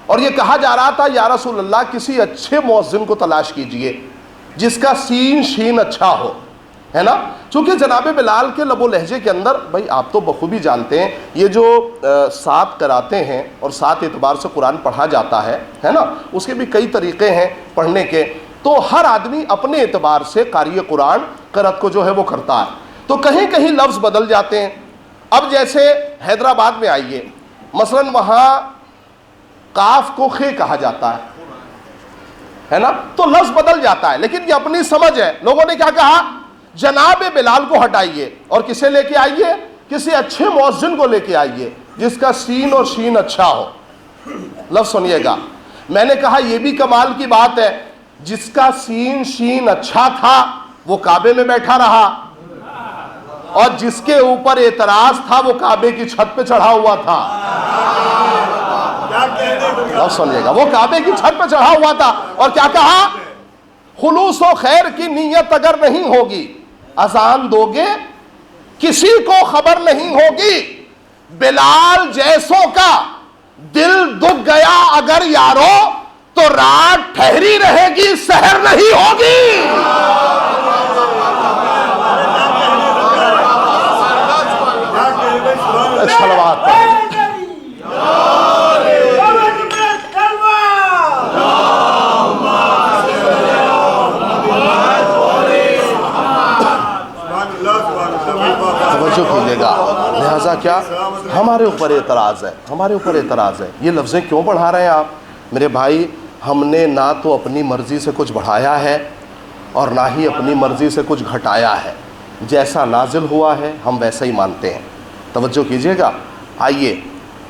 اور یہ کہا جا رہا تھا یا رسول اللہ کسی اچھے مؤذن کو تلاش کیجئے جس کا سین شین اچھا ہو, ہے نا. چونکہ جناب بلال کے لب و لہجے کے اندر, بھائی آپ تو بخوبی جانتے ہیں یہ جو 7 قراتیں ہیں اور 7 اعتبار سے قرآن پڑھا جاتا ہے نا, اس کے بھی کئی طریقے ہیں پڑھنے کے. تو ہر آدمی اپنے اعتبار سے قاری قرآن قرات کو جو ہے وہ کرتا ہے, تو کہیں کہیں لفظ بدل جاتے ہیں. اب جیسے حیدرآباد میں آئیے, مثلاً وہاں قاف کو خے کہا جاتا ہے نا, تو لفظ بدل جاتا ہے, لیکن یہ اپنی سمجھ ہے. لوگوں نے کیا کہا, جناب بلال کو ہٹائیے اور کسے لے کے آئیے, کسی اچھے مؤذن کو لے کے آئیے جس کا سین اور شین اچھا ہو. لفظ سنیے گا, میں نے کہا یہ بھی کمال کی بات ہے, جس کا سین شین اچھا تھا وہ کعبے میں بیٹھا رہا, اور جس کے اوپر اعتراض تھا وہ کعبے کی چھت پہ چڑھا ہوا تھا. اب سنیے گا, وہ کعبے کی چھت پہ چڑھا ہوا تھا اور کیا کہا, خلوص و خیر کی نیت اگر نہیں ہوگی اذان دو گے کسی کو خبر نہیں ہوگی, بلال جیسوں کا دل دکھ گیا اگر یارو تو رات ٹھہری رہے گی, سحر نہیں ہوگی. صلوات پڑھیں. توجہ کیجیے گا. لہذا کیا ہمارے اوپر اعتراض ہے, ہمارے اوپر اعتراض ہے. یہ لفظیں کیوں بڑھا رہے ہیں آپ میرے بھائی؟ ہم نے نہ تو اپنی مرضی سے کچھ بڑھایا ہے اور نہ ہی اپنی مرضی سے کچھ گھٹایا ہے. جیسا نازل ہوا ہے ہم ویسا ہی مانتے ہیں. توجہ کیجیے گا. آئیے,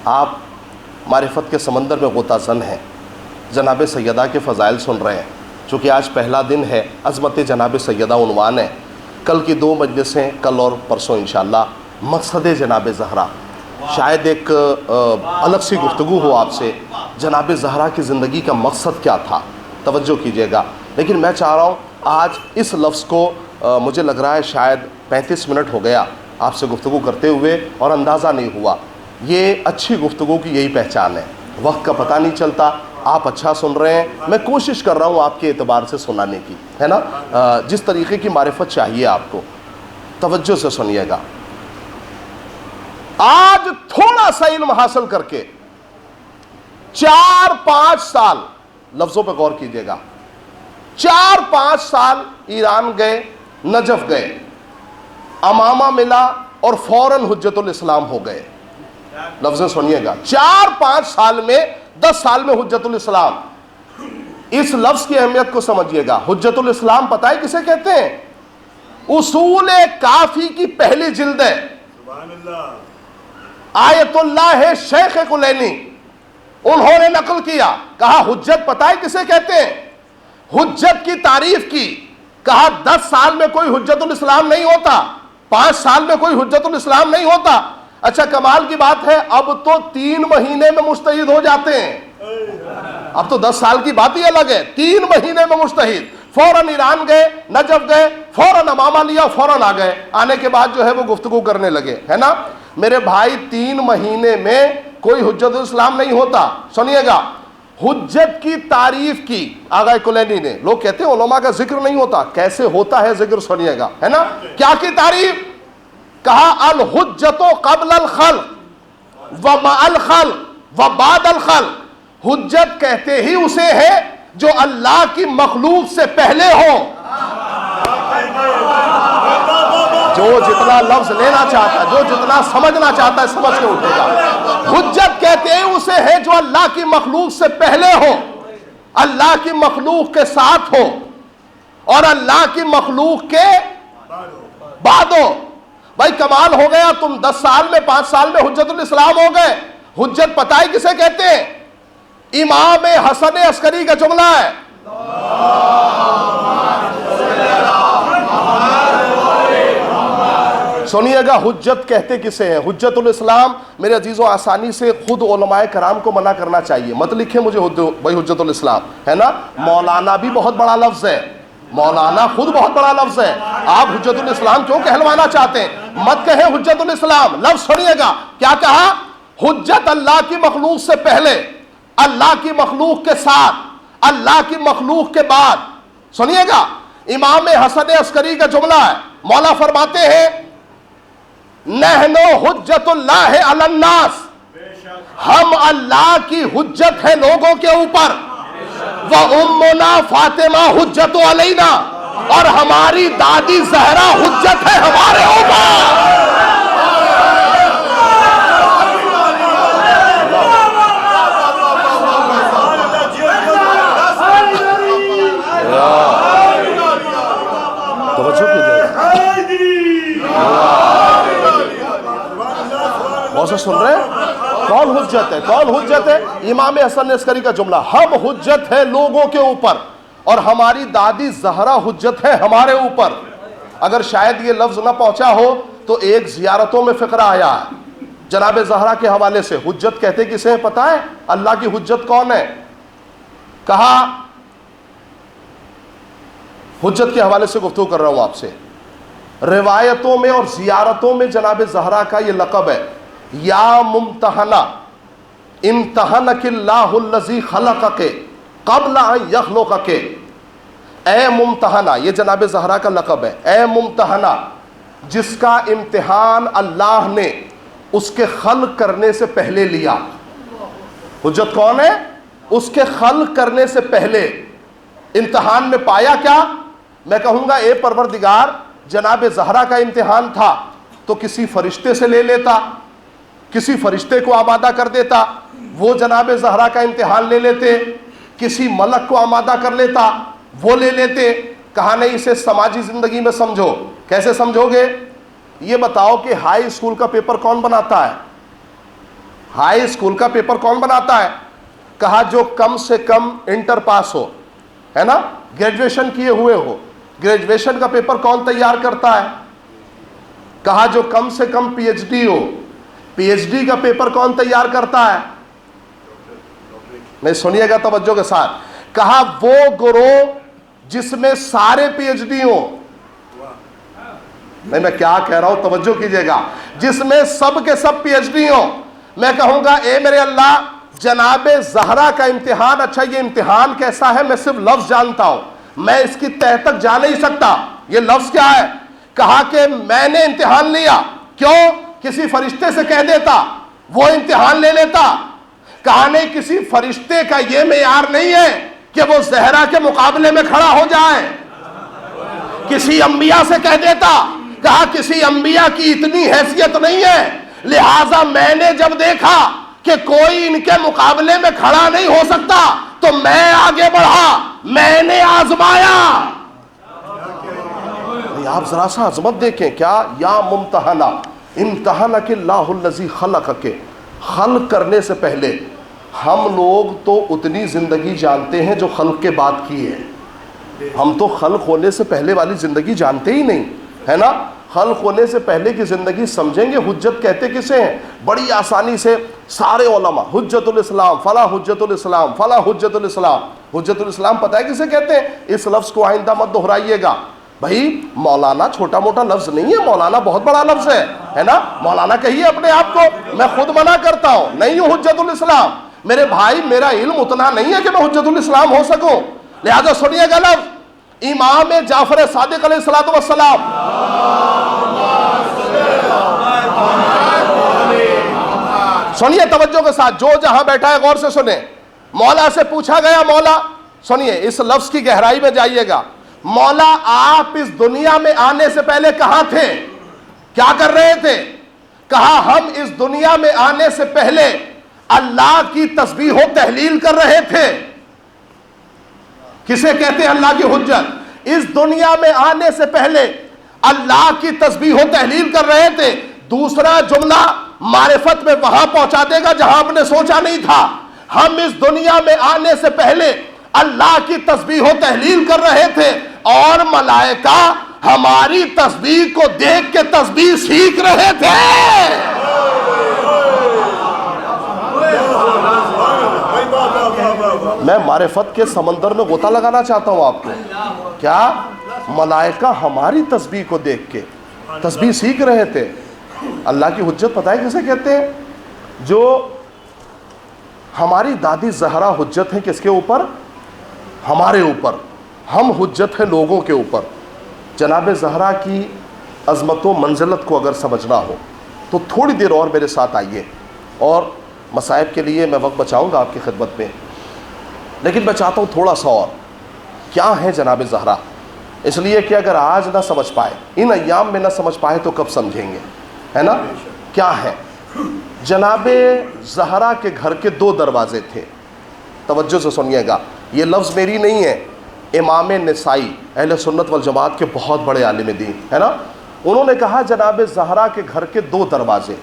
آپ معرفت کے سمندر میں غوطہ زن ہیں, جناب سیدہ کے فضائل سن رہے ہیں. چونکہ آج پہلا دن ہے, عظمت جناب سیدہ عنوان ہے. کل کی 2 مجلسیں, کل اور پرسوں انشاءاللہ, مقصد جناب زہرا. شاید ایک الگ سی گفتگو ہو آپ سے, جناب زہرا کی زندگی کا مقصد کیا تھا. توجہ کیجیے گا. لیکن میں چاہ رہا ہوں آج اس لفظ کو, مجھے لگ رہا ہے شاید 35 منٹ ہو گیا آپ سے گفتگو کرتے ہوئے اور اندازہ نہیں ہوا. یہ اچھی گفتگو کی یہی پہچان ہے, وقت کا پتہ نہیں چلتا. آپ اچھا سن رہے ہیں, میں کوشش کر رہا ہوں آپ کے اعتبار سے سنانے کی, ہے نا, جس طریقے کی معرفت چاہیے آپ کو. توجہ سے سنیے گا. آج تھوڑا سا علم حاصل کر کے 4-5 سال, لفظوں پہ غور کیجیے گا, 4-5 سال ایران گئے, نجف گئے, امامہ ملا اور فوراً حجت الاسلام ہو گئے. لفظیں سنیے گا. 4-5 سال میں, 10 سال میں حجت الاسلام. اس لفظ کی اہمیت کو سمجھیے گا. حجت الاسلام پتہ ہے کسے کہتے ہیں؟ اصول کافی کی پہلی جلد ہے, آیت اللہ شیخ کلینی, انہوں نے نقل کیا. کہا حجت پتہ ہے کسے کہتے ہیں؟ حجت کی تعریف کی, کہا 10 سال میں کوئی حجت الاسلام نہیں ہوتا, 5 سال میں کوئی حجت الاسلام نہیں ہوتا. اچھا کمال کی بات ہے, اب تو 3 مہینے میں مجتہد ہو جاتے ہیں. اب تو 10 سال کی بات ہی الگ ہے, 3 مہینے میں مجتہد. فوراً ایران گئے, نجف گئے, فوراً امامہ لیا, فوراً آ گئے. آنے کے بعد جو ہے وہ گفتگو کرنے لگے, ہے نا میرے بھائی. 3 مہینے میں کوئی حجت الاسلام نہیں ہوتا. سنیے گا, حجت کی تعریف کی آغا کلینی نے. لوگ کہتے ہیں علماء کا ذکر نہیں ہوتا, کیسے ہوتا ہے ذکر, سنیے گا, ہے نا. کیا کی تعریف؟ کہا الحجت قبل الخلق و مع الخلق و بعد الخلق. حجت کہتے ہی اسے ہے جو اللہ کی مخلوق سے پہلے ہو. جو جتنا لفظ لینا چاہتا ہے, جو جتنا سمجھنا چاہتا ہے, سمجھ کے اٹھے گا. حجت کہتے ہیں اسے ہے جو اللہ کی مخلوق سے پہلے ہو, اللہ کی مخلوق کے ساتھ ہو اور اللہ کی مخلوق کے بعد ہو. بھائی کمال ہو گیا, تم 10 سال میں 5 سال میں حجت الاسلام ہو گئے. حجت پتہ ہے کسے کہتے ہیں؟ امام حسن عسکری کا جملہ ہے. سنیے گا, حجت کہتے کسے ہیں؟ حجت الاسلام میرے عزیزوں آسانی سے خود علماء کرام کو منع کرنا چاہیے. مت لکھیں مجھے بھائی حجت الاسلام, ہے نا. مولانا بھی بہت بڑا لفظ ہے, مولانا خود بہت بڑا لفظ ہے. آپ حجت الاسلام کیوں کہلوانا چاہتے ہیں؟ مت کہیں حجت الاسلام. لفظ سنیے گا, کیا کہا؟ حجت اللہ کی مخلوق سے پہلے, اللہ کی مخلوق کے ساتھ, اللہ کی مخلوق کے بعد. سنیے گا, امام حسن عسکری کا جملہ ہے. مولا فرماتے ہیں نحنو حجت اللہ علی الناس, ہم اللہ کی حجت ہے لوگوں کے اوپر. وَأُمُّنَا فاطمہ حجت علینا, اور ہماری دادی زہرا حجت ہے ہمارے اوپر. توجہ کیجیے, بہت سے سن رہے ہیں. کون حجت ہے؟ کون حجت ہے؟ امام حسن عسکری کا جملہ, ہم حجت ہے لوگوں کے اوپر اور ہماری دادی زہرا حجت ہے ہمارے اوپر. اگر شاید یہ لفظ نہ پہنچا ہو تو ایک زیارتوں میں فقرہ آیا ہے جناب زہرا کے حوالے سے. حجت کہتے کسے ہیں پتہ ہے؟ اللہ کی حجت کون ہے؟ کہا حجت کے حوالے سے گفتگو کر رہا ہوں آپ سے. روایتوں میں اور زیارتوں میں جناب زہرا کا یہ لقب ہے، یا ممتحنہ امتحنک اللہ الذی خلقک قبل ان یخلقک. اے ممتحنہ، یہ جناب زہرا کا لقب ہے. اے ممتحنہ، جس کا امتحان اللہ نے اس کے خلق کرنے سے پہلے لیا. حجت کون ہے؟ اس کے خلق کرنے سے پہلے امتحان میں پایا کیا؟ میں کہوں گا اے پروردگار، جناب زہرا کا امتحان تھا تو کسی فرشتے سے لے لیتا، کسی فرشتے کو آمادہ کر دیتا، وہ جناب زہرا کا امتحان لے لیتے. کسی ملک کو آمادہ کر لیتا، وہ لے لیتے. کہا نہیں، اسے سماجی زندگی میں سمجھو. کیسے سمجھو گے؟ یہ بتاؤ کہ ہائی اسکول کا پیپر کون بناتا ہے؟ ہائی اسکول کا پیپر کون بناتا ہے؟ کہا جو کم سے کم انٹر پاس ہو، ہے نا، گریجویشن کیے ہوئے ہو. گریجویشن کا پیپر کون تیار کرتا ہے؟ کہا جو کم سے کم پی ایچ ڈی ہو. پی ایچ ڈی کا پیپر کون تیار کرتا ہے؟ نہیں، سنیے گا توجہ کے ساتھ. کہا وہ گروہ جس میں سارے پی ایچ ڈی ہوں. نہیں، میں کیا کہہ رہا ہوں توجہ کیجئے گا. جس میں سب کے سب پی ایچ ڈی ہوں. میں کہوں گا اے میرے اللہ، جناب زہرا کا امتحان، اچھا یہ امتحان کیسا ہے؟ میں صرف لفظ جانتا ہوں، میں اس کی تہ تک جا نہیں سکتا. یہ لفظ کیا ہے؟ کہا کہ میں نے امتحان لیا. کیوں؟ کسی فرشتے سے کہہ دیتا، وہ امتحان لے لیتا. کہا نہیں، کسی فرشتے کا یہ معیار نہیں ہے کہ وہ زہرا کے مقابلے میں کھڑا ہو جائے. کسی انبیاء سے کہہ دیتا. کہا کسی انبیاء کی اتنی حیثیت نہیں ہے، لہٰذا میں نے جب دیکھا کہ کوئی ان کے مقابلے میں کھڑا نہیں ہو سکتا تو میں آگے بڑھا، میں نے آزمایا. آپ ذرا سا عظمت دیکھیں. کیا؟ یا ممتحنہ امتحنک اللہ الذی خلقک. خلق کرنے سے پہلے ہم لوگ تو اتنی زندگی جانتے ہیں جو خلق کے بعد کی ہے. ہم تو خلق ہونے سے پہلے والی زندگی جانتے ہی نہیں، ہے نا. خلق ہونے سے پہلے کی زندگی سمجھیں گے. حجت کہتے کسے ہیں؟ بڑی آسانی سے سارے علماء حجت الاسلام فلا حجت الاسلام فلا حجت الاسلام. حجت الاسلام پتہ ہے کسے کہتے ہیں؟ اس لفظ کو آئندہ مت دہرائیے گا. بھائی مولانا چھوٹا موٹا لفظ نہیں ہے، مولانا بہت بڑا لفظ ہے نا. مولانا کہیے اپنے آپ کو. میں خود منع کرتا ہوں، نہیں ہوں حجت الاسلام. میرے بھائی، میرا علم اتنا نہیں ہے کہ میں حجت الاسلام ہو سکوں. لہذا سنیے گا لفظ امام جعفر صادق علیہ الصلوۃ والسلام. سنیے توجہ کے ساتھ، جو جہاں بیٹھا ہے غور سے سنیں. مولا سے پوچھا گیا، مولا سنیے اس لفظ کی گہرائی میں جائیے گا. مولا آپ اس دنیا میں آنے سے پہلے کہاں تھے؟ کیا کر رہے تھے؟ کہا ہم اس دنیا میں آنے سے پہلے اللہ کی تسبیح و تحلیل کر رہے تھے. کسے کہتے ہیں اللہ کی حجت؟ اس دنیا میں آنے سے پہلے اللہ کی تسبیح و تحلیل کر رہے تھے. دوسرا جملہ معرفت میں وہاں پہنچا دے گا جہاں آپ نے سوچا نہیں تھا. ہم اس دنیا میں آنے سے پہلے اللہ کی تسبیح و تحلیل کر رہے تھے اور ملائکہ ہماری تسبیح کو دیکھ کے تسبیح سیکھ رہے تھے. میں معرفت کے سمندر میں غوطہ لگانا چاہتا ہوں آپ کو. کیا ملائکہ ہماری تسبیح کو دیکھ کے تسبیح سیکھ رہے تھے؟ اللہ کی حجت پتہ ہے کسے کہتے ہیں؟ جو ہماری دادی زہرا حجت ہے کس کے اوپر؟ ہمارے اوپر. ہم حجت ہے لوگوں کے اوپر. جناب زہرا کی عظمت و منزلت کو اگر سمجھنا ہو تو تھوڑی دیر اور میرے ساتھ آئیے، اور مصائب کے لیے میں وقت بچاؤں گا آپ کی خدمت میں، لیکن میں چاہتا ہوں تھوڑا سا اور. کیا ہے جناب زہرا؟ اس لیے کہ اگر آج نہ سمجھ پائے، ان ایام میں نہ سمجھ پائے تو کب سمجھیں گے، ہے نا. کیا ہے؟ جناب زہرا کے گھر کے 2 دروازے تھے. توجہ سے سنیے گا، یہ لفظ میری نہیں ہے، امام نسائی اہل سنت والجماعت کے بہت بڑے عالم دین ہے نا. انہوں نے کہا جناب زہرا کے گھر کے 2 دروازے.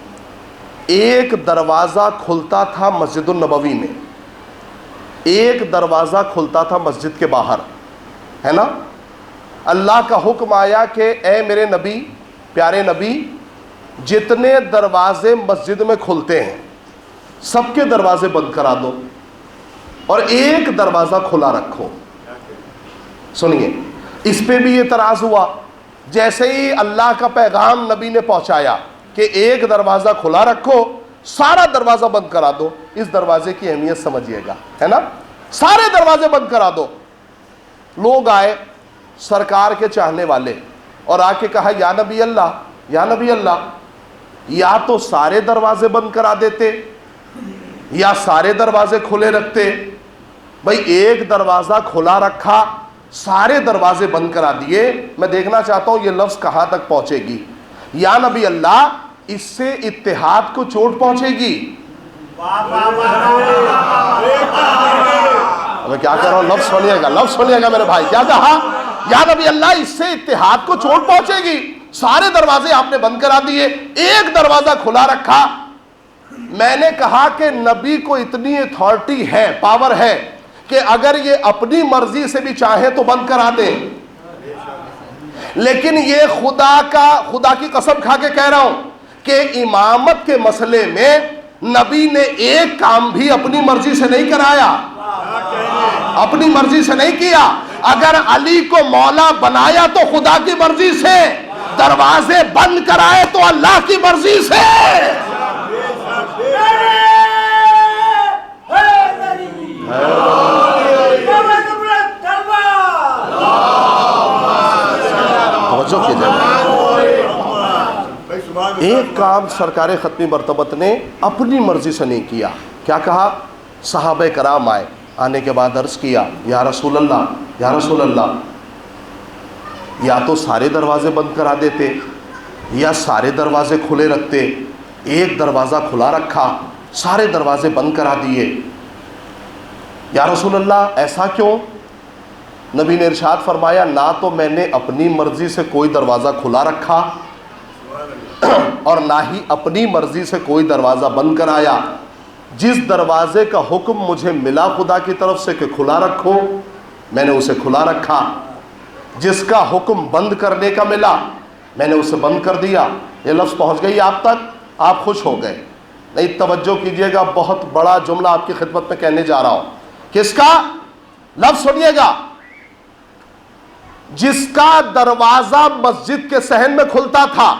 ایک دروازہ کھلتا تھا مسجد النبوی میں، ایک دروازہ کھلتا تھا مسجد کے باہر، ہے نا. اللہ کا حکم آیا کہ اے میرے نبی، پیارے نبی، جتنے دروازے مسجد میں کھلتے ہیں سب کے دروازے بند کرا دو اور ایک دروازہ کھلا رکھو. سنیے, اس پہ بھی اعتراض ہوا. جیسے ہی اللہ کا پیغام نبی نے پہنچایا کہ ایک دروازہ کھلا رکھو, سارا دروازہ بند کرا دو. اس دروازے کی اہمیت سمجھیے گا, ہے نا, سارے دروازے بند کرا دو. لوگ آئے سرکار کے چاہنے والے اور آ کے کہا یا نبی اللہ, یا نبی اللہ, یا تو سارے دروازے بند کرا دیتے یا سارے دروازے کھلے رکھتے. بھائی ایک دروازہ کھلا رکھا, سارے دروازے بند کرا دیے. میں دیکھنا چاہتا ہوں یہ لفظ کہاں تک پہنچے گی. یا نبی اللہ, اس سے اتحاد کو چوٹ پہنچے گی. میں کیا کہہ رہا ہوں, لفظ سنیے گا, لفظ سنیے گا میرے بھائی. کیا کہا؟ یا نبی اللہ, اس سے اتحاد کو چوٹ پہنچے گی. سارے دروازے آپ نے بند کرا دیے, ایک دروازہ کھلا رکھا. میں نے کہا کہ نبی کو اتنی اتھارٹی ہے, پاور ہے کہ اگر یہ اپنی مرضی سے بھی چاہیں تو بند کرا دیں, لیکن یہ خدا کی قسم کھا کے کہہ رہا ہوں کہ امامت کے مسئلے میں نبی نے ایک کام بھی اپنی مرضی سے نہیں کرایا, اپنی مرضی سے نہیں کیا. اگر علی کو مولا بنایا تو خدا کی مرضی سے, دروازے بند کرائے تو اللہ کی مرضی سے. توجہ کیجئے. ایک کام سرکار ختمی مرتبت نے اپنی مرضی سے نہیں کیا. کیا کہا؟ صحابہ کرام آئے, آنے کے بعد عرض کیا یا رسول اللہ, یا رسول اللہ, یا تو سارے دروازے بند کرا دیتے یا سارے دروازے کھلے رکھتے. ایک دروازہ کھلا رکھا, سارے دروازے بند کرا دیے. یا رسول اللہ ایسا کیوں؟ نبی نے ارشاد فرمایا, نہ تو میں نے اپنی مرضی سے کوئی دروازہ کھلا رکھا اور نہ ہی اپنی مرضی سے کوئی دروازہ بند کرایا. جس دروازے کا حکم مجھے ملا خدا کی طرف سے کہ کھلا رکھو, میں نے اسے کھلا رکھا. جس کا حکم بند کرنے کا ملا میں نے اسے بند کر دیا. یہ لفظ پہنچ گئی آپ تک, آپ خوش ہو گئے. نہیں, توجہ کیجئے گا, بہت بڑا جملہ آپ کی خدمت میں کہنے جا رہا ہوں. کس کا لفظ سنیے گا؟ جس کا دروازہ مسجد کے صحن میں کھلتا تھا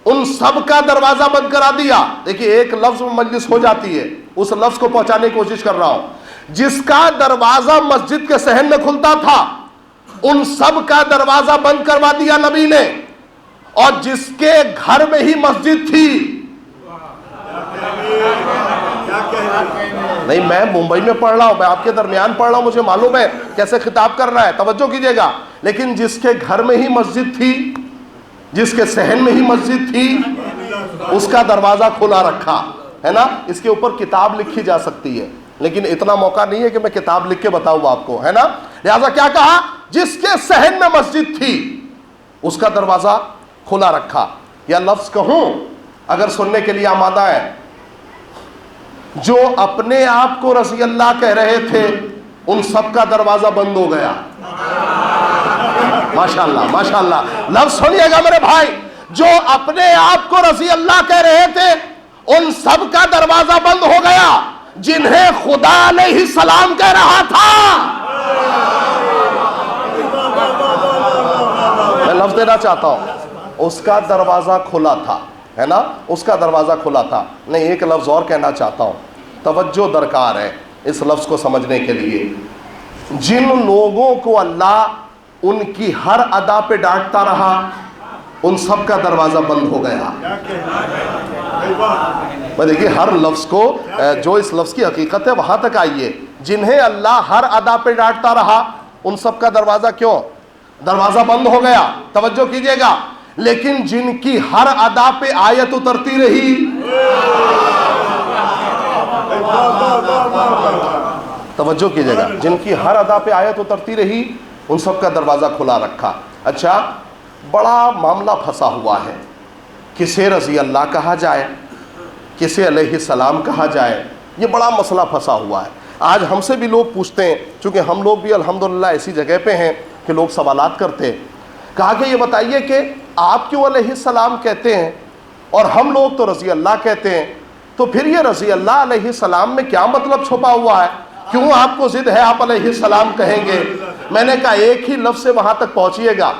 ان سب کا دروازہ بند کرا دیا. دیکھیے ایک لفظ میں مجلس ہو جاتی ہے, اس لفظ کو پہنچانے کی کوشش کر رہا ہوں. جس کا دروازہ مسجد کے صحن میں کھلتا تھا ان سب کا دروازہ بند کروا دیا نبی نے. اور جس کے گھر میں ہی مسجد تھی, نہیں میں ممبئی میں پڑھ رہا ہوں, میں آپ کے درمیان پڑھ رہا ہوں, مجھے معلوم ہے کیسے خطاب کر رہا ہے, توجہ کیجئے گا. لیکن جس کے گھر میں ہی مسجد تھی, جس کے صحن میں ہی مسجد تھی, اس کا دروازہ کھلا رکھا, ہے نا. اس کے اوپر کتاب لکھی جا سکتی ہے, لیکن اتنا موقع نہیں ہے کہ میں کتاب لکھ کے بتاؤں آپ کو, ہے نا. لہذا کیا کہا؟ جس کے صحن میں مسجد تھی اس کا دروازہ کھلا رکھا. یا لفظ کہوں اگر سننے کے لیے آمادہ ہے, جو اپنے آپ کو رضی اللہ کہہ رہے تھے ان سب کا دروازہ بند ہو گیا. ماشاءاللہ ماشاءاللہ, لفظ سنیے گا میرے بھائی. جو اپنے آپ کو رضی اللہ کہہ رہے تھے ان سب کا دروازہ بند ہو گیا. جنہیں خدا علیہ السلام کہہ رہا تھا, میں لفظ دینا چاہتا ہوں, اس کا دروازہ کھلا تھا, ہے نا, اس کا دروازہ کھلا تھا. نہیں, ایک لفظ اور کہنا چاہتا ہوں, توجہ درکار ہے اس لفظ کو سمجھنے کے لیے. جن لوگوں کو اللہ ان کی ہر ادا پہ ڈانٹتا رہا ان سب کا دروازہ بند ہو گیا. میں دیکھیے ہر لفظ کو, جو اس لفظ کی حقیقت ہے وہاں تک آئیے. جنہیں اللہ ہر ادا پہ ڈانٹتا رہا ان سب کا دروازہ کیوں دروازہ بند ہو گیا. توجہ کیجئے گا. لیکن جن کی ہر ادا پہ آیت اترتی رہی, توجہ کیجئے گا, جن کی ہر ادا پہ آیت اترتی رہی ان سب کا دروازہ کھلا رکھا. اچھا, بڑا معاملہ پھنسا ہوا ہے, کسے رضی اللہ کہا جائے, کسے علیہ السلام کہا جائے, یہ بڑا مسئلہ پھنسا ہوا ہے. آج ہم سے بھی لوگ پوچھتے ہیں, چونکہ ہم لوگ بھی الحمدللہ ایسی جگہ پہ ہیں کہ لوگ سوالات کرتے ہیں, کہا کہ یہ بتائیے کہ آپ کیوں علیہ السلام کہتے ہیں اور ہم لوگ تو رضی اللہ کہتے ہیں، تو پھر یہ رضی اللہ علیہ السلام میں کیا مطلب چھپا ہوا ہے؟ کیوں آپ کو ضد ہے آپ علیہ السلام کہیں گے؟ میں نے کہا ایک ہی لفظ سے وہاں تک پہنچیے گا،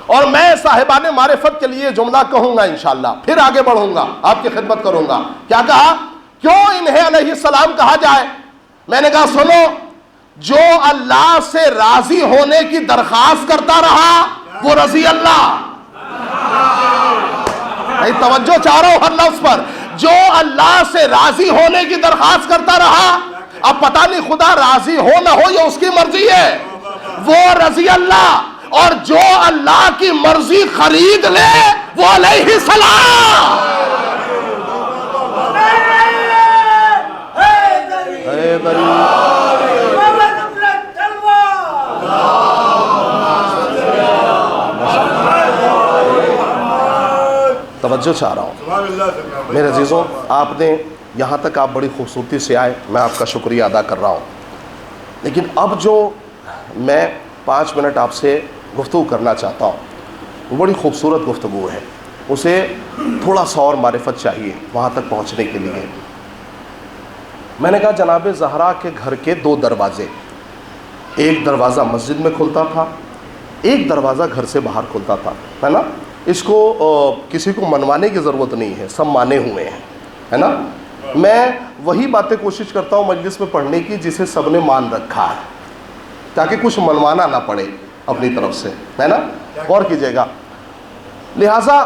اور میں صاحبان معرفت کے لیے جملہ کہوں گا انشاءاللہ، پھر آگے بڑھوں گا، آپ کی خدمت کروں گا۔ کیا کہا؟ کیوں انہیں علیہ السلام کہا جائے؟ میں نے کہا سنو، جو اللہ سے راضی ہونے کی درخواست کرتا رہا وہ رضی اللہ، نہیں توجہ چاہ رہا ہوں ہر لفظ پر، جو اللہ سے راضی ہونے کی درخواست کرتا رہا، اب پتہ نہیں خدا راضی ہو نہ ہو یہ اس کی مرضی ہے، وہ رضی اللہ، اور جو اللہ کی مرضی خرید لے وہ علیہ السلام۔ توجہ چاہ رہا ہوں میرے عزیزوں، آپ نے یہاں تک آپ بڑی خوبصورتی سے آئے، میں آپ کا شکریہ ادا کر رہا ہوں، لیکن اب جو میں 5 منٹ آپ سے گفتگو کرنا چاہتا ہوں وہ بڑی خوبصورت گفتگو ہے، اسے تھوڑا سا اور معرفت چاہیے وہاں تک پہنچنے کے لیے۔ میں نے کہا جناب زہرا کے گھر کے 2 دروازے، ایک دروازہ مسجد میں کھلتا تھا، ایک دروازہ گھر سے باہر کھلتا تھا، ہے نا؟ اس کو کسی کو منوانے کی ضرورت نہیں ہے، سب مانے ہوئے ہیں، ہے نا؟ میں وہی باتیں کوشش کرتا ہوں مجلس میں پڑھنے کی جسے سب نے مان رکھا ہے، تاکہ کچھ منوانا نہ پڑے اپنی طرف سے، ہے نا؟ غور کیجیے گا۔ لہٰذا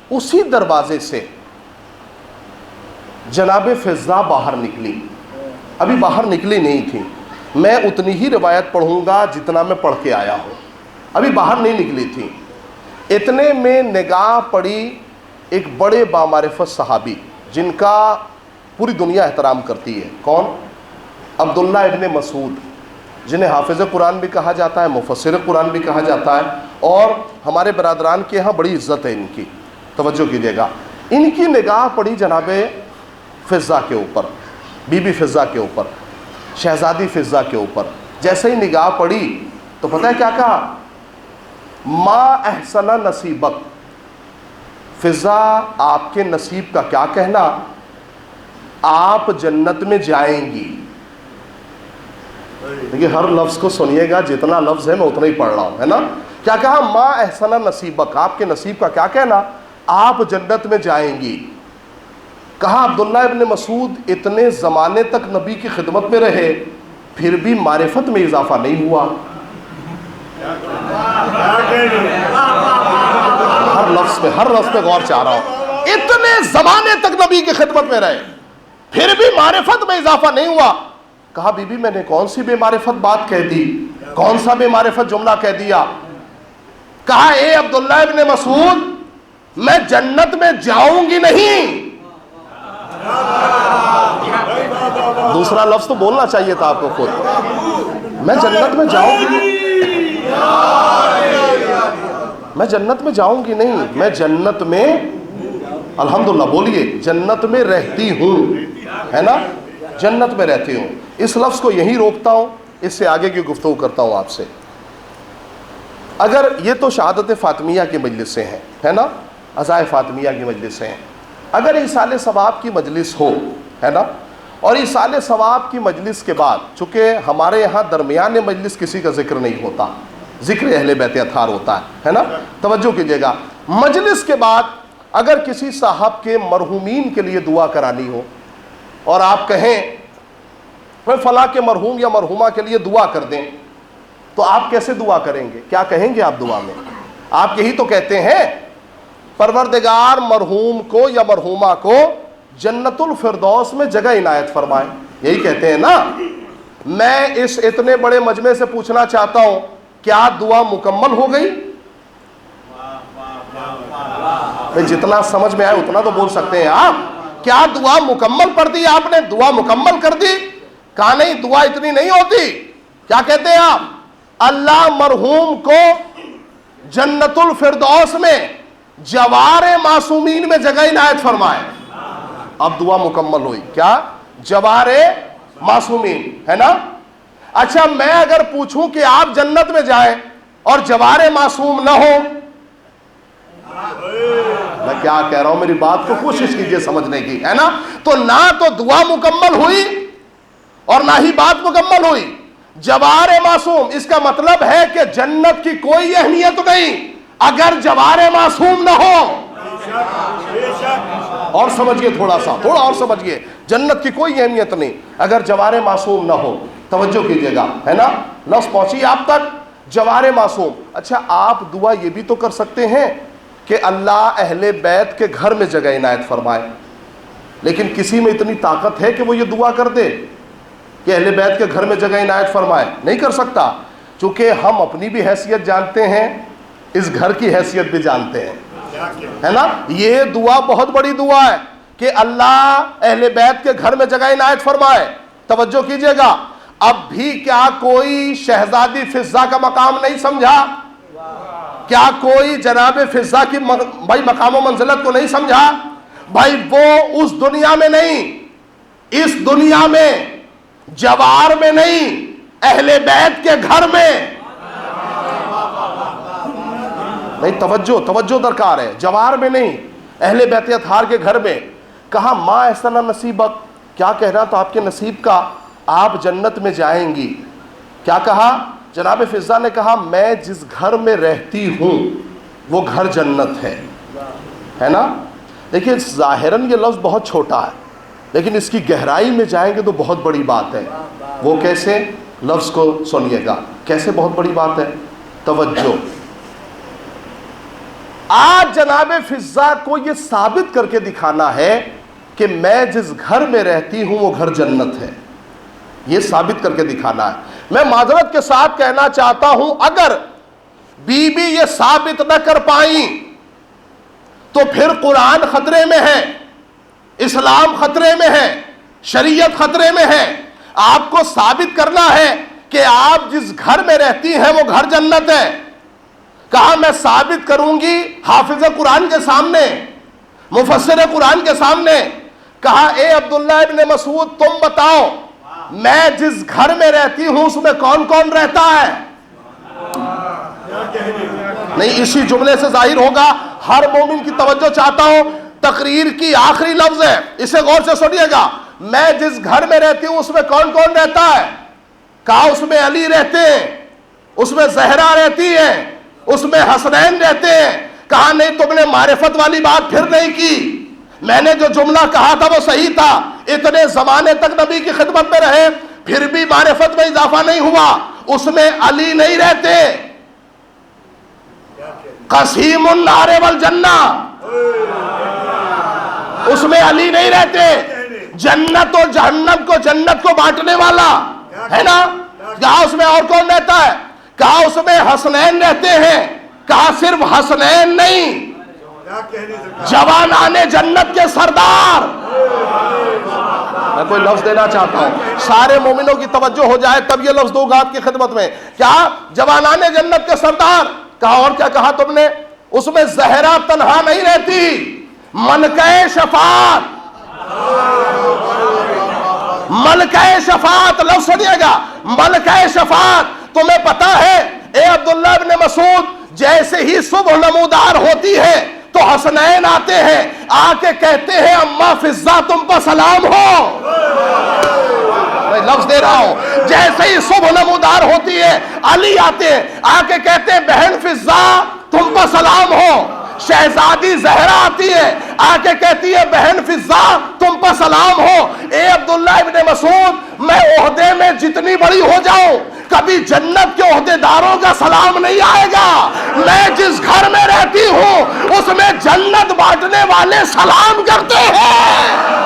اسی دروازے سے جناب فضہ باہر نکلی، ابھی باہر نکلی نہیں تھی، میں اتنی ہی روایت پڑھوں گا جتنا میں پڑھ کے آیا ہوں، ابھی باہر نہیں نکلی تھی، اتنے میں نگاہ پڑی ایک بڑے بامعرفت صحابی جن کا پوری دنیا احترام کرتی ہے، کون؟ عبداللہ ابن مسعود، جنہیں حافظ قرآن بھی کہا جاتا ہے، مفسر قرآن بھی کہا جاتا ہے، اور ہمارے برادران کے ہاں بڑی عزت ہے ان کی، توجہ کیجیے گا۔ ان کی نگاہ پڑی جناب فضہ کے اوپر، بی بی فضہ کے اوپر، شہزادی فضہ کے اوپر، جیسے ہی نگاہ پڑی تو پتہ ہے کیا کہا؟ ما احسن نصیبک، فضہ آپ کے نصیب کا کیا کہنا، آپ جنت میں جائیں گی۔ دیکھیے ہر لفظ کو سنیے گا، جتنا لفظ ہے میں اتنا ہی پڑھ رہا ہوں، ہے نا؟ کیا کہا؟ ما احسن نصیبک، آپ کے نصیب کا کیا کہنا، آپ جنت میں جائیں گی۔ کہا عبداللہ ابن مسعود اتنے زمانے تک نبی کی خدمت میں رہے پھر بھی معرفت میں اضافہ نہیں ہوا۔ ہر لفظ پہ غور چاہ رہا ہوں، اتنے زمانے تک نبی کی خدمت میں رہے پھر بھی معرفت میں اضافہ نہیں ہوا۔ کہا بی بی میں نے کون سی بے معرفت بات کہہ دی، کون سا بے معرفت جملہ کہہ دیا؟ کہا اے عبداللہ ابن مسعود میں جنت میں جاؤں گی نہیں۔ دوسرا لفظ تو بولنا چاہیے تھا آپ کو خود، میں جنت میں جاؤں گی، میں جنت میں جاؤں گی نہیں، میں جنت میں الحمدللہ بولیے جنت میں رہتی ہوں، ہے نا؟ جنت میں رہتی ہوں۔ اس لفظ کو یہیں روکتا ہوں، اس سے آگے کی گفتگو کرتا ہوں آپ سے۔ اگر یہ تو شہادت فاطمیہ کی مجلس سے ہیں، ہے نا؟ عزائے فاطمیہ کی مجلس سے ہیں، اگر ایصال ثواب کی مجلس ہو، ہے نا؟ اور ایصال ثواب کی مجلس کے بعد، چونکہ ہمارے یہاں درمیان مجلس کسی کا ذکر نہیں ہوتا، ذکر اہل بیت اطہار ہوتا ہے نا؟ توجہ کیجیے گا، مجلس کے بعد اگر کسی صاحب کے مرحومین کے لیے دعا کرانی ہو اور آپ کہیں فلاں کے مرحوم یا مرحومہ کے لیے دعا کر دیں، تو آپ کیسے دعا کریں گے؟ کیا کہیں گے آپ دعا میں؟ آپ یہی تو کہتے ہیں پروردگار مرحوم کو یا مرحومہ کو جنت الفردوس میں جگہ عنایت فرمائے، یہی کہتے ہیں نا؟ میں اس اتنے بڑے مجمع سے پوچھنا چاہتا ہوں کیا دعا مکمل ہو گئی؟ جتنا سمجھ میں آئے اتنا تو بول سکتے ہیں آپ، کیا دعا مکمل پڑھ دی آپ نے؟ دعا مکمل کر دی؟ کہا نہیں، دعا اتنی نہیں ہوتی۔ کیا کہتے ہیں آپ؟ اللہ مرحوم کو جنت الفردوس میں جوار معصومین میں جگہ عنایت فرمائے، اب دعا مکمل ہوئی۔ کیا؟ جوار معصومین، ہے نا؟ اچھا میں اگر پوچھوں کہ آپ جنت میں جائیں اور جوار معصوم نہ ہو، میں کیا کہہ رہا ہوں، میری بات کو کوشش کیجئے سمجھنے کی، ہے نا؟ تو نہ تو دعا مکمل ہوئی اور نہ ہی بات مکمل ہوئی. جوار معصوم، اس کا مطلب ہے کہ جنت کی کوئی اہمیت نہیں اگر جوار معصوم نہ ہو. اور سمجھئے، تھوڑا اور سمجھئے، جنت کی کوئی اہمیت نہیں اگر جوار معصوم نہ ہو. توجہ کیجئے گا، ہے نا؟ لفظ پہنچی آپ تک، جوار معصوم. اچھا، آپ دعا یہ بھی تو کر سکتے ہیں کہ اللہ اہل بیت کے گھر میں جگہ عنایت فرمائے، لیکن کسی میں اتنی طاقت ہے کہ وہ یہ دعا کر دے کہ اہل بیت کے گھر میں جگہ عنایت فرمائے؟ نہیں کر سکتا، چونکہ ہم اپنی بھی حیثیت جانتے ہیں، اس گھر کی حیثیت بھی جانتے ہیں، ہے نا؟ یہ دعا بہت بڑی دعا ہے کہ اللہ اہل بیت کے گھر میں جگہ عنایت فرمائے. توجہ کیجئے گا. اب بھی کیا کوئی شہزادی فضہ کا مقام نہیں سمجھا؟ کیا کوئی جناب فضہ کی بھائی مقام و منزلت کو نہیں سمجھا؟ بھائی وہ اس دنیا میں نہیں، اس دنیا میں، جوار میں نہیں، اہل بیت کے گھر میں. نہیں، توجہ درکار ہے. جوار میں نہیں، اہل بیت اطہار کے گھر میں. کہا ماں ایسا نہ نصیبک، کیا کہنا تو آپ کے نصیب کا، آپ جنت میں جائیں گی. کیا کہا؟ جناب فضہ نے کہا میں جس گھر میں رہتی ہوں وہ گھر جنت ہے نا؟ دیکھیں ظاہراً یہ لفظ بہت چھوٹا ہے، لیکن اس کی گہرائی میں جائیں گے تو بہت بڑی بات ہے. وہ کیسے؟ لفظ کو سنیے گا، کیسے بہت بڑی بات ہے. توجہ. آج جناب فضہ کو یہ ثابت کر کے دکھانا ہے کہ میں جس گھر میں رہتی ہوں وہ گھر جنت ہے. یہ ثابت کر کے دکھانا ہے. میں معذرت کے ساتھ کہنا چاہتا ہوں، اگر بی بی یہ ثابت نہ کر پائیں تو پھر قرآن خطرے میں ہے، اسلام خطرے میں ہے، شریعت خطرے میں ہے. آپ کو ثابت کرنا ہے کہ آپ جس گھر میں رہتی ہیں وہ گھر جنت ہے. کہا میں ثابت کروں گی حافظ قرآن کے سامنے، مفسر قرآن کے سامنے. کہا اے عبداللہ ابن مسعود تم بتاؤ میں جس گھر میں رہتی ہوں اس میں کون کون رہتا ہے؟ نہیں، اسی جملے سے ظاہر ہوگا. ہر مومن کی توجہ چاہتا ہوں، تقریر کی آخری لفظ ہے، اسے غور سے سنیے گا. میں جس گھر میں رہتی ہوں اس میں کون کون رہتا ہے؟ کہا اس میں علی رہتے ہیں، اس میں زہرا رہتی ہے، اس میں حسنین رہتے ہیں. کہا نہیں، تم نے معرفت والی بات پھر نہیں کی. میں نے جو جملہ کہا تھا وہ صحیح تھا. اتنے زمانے تک نبی کی خدمت میں رہے پھر بھی معرفت میں اضافہ نہیں ہوا. اس میں علی نہیں رہتے. قسیم النار والجنہ، اس میں علی نہیں رہتے. جنت اور جہنم کو، جنت کو بانٹنے والا ہے نا. کہا اس میں اور کون رہتا ہے؟ کہا اس میں حسنین رہتے ہیں. کہا صرف حسنین نہیں، جوانان جنت کے سردار. میں کوئی لفظ دینا چاہتا ہوں، سارے مومنوں کی توجہ ہو جائے تب یہ لفظ دو گا آپ کی خدمت میں. کیا؟ جوانان جنت کے سردار. کہا اور کیا کہا تم نے؟ اس میں زہرا تنہا نہیں رہتی، ملکہ شفاعت. ملکہ شفاعت، لفظ سنیے گا، ملکہ شفاعت. تمہیں پتا ہے اے عبداللہ ابن مسعود، جیسے ہی صبح نمودار ہوتی ہے تو حسنین آتے ہیں، آ کے کہتے ہیں اماں فضہ تم پر سلام ہو. میں لفظ دے رہا ہوں، جیسے ہی صبح نمودار ہوتی ہے علی آتے ہیں، آ کے کہتے ہیں بہن فضہ تم پر سلام ہو. شہزادی زہرا آتی ہے، آ کے کہتی ہے بہن فضہ تم پر سلام ہو. اے عبداللہ ابن مسعود، میں عہدے میں جتنی بڑی ہو جاؤں کبھی جنت کے عہدے داروں کا سلام نہیں آئے گا. میں جس گھر میں رہتی ہوں اس میں جنت بانٹنے والے سلام کرتے ہیں.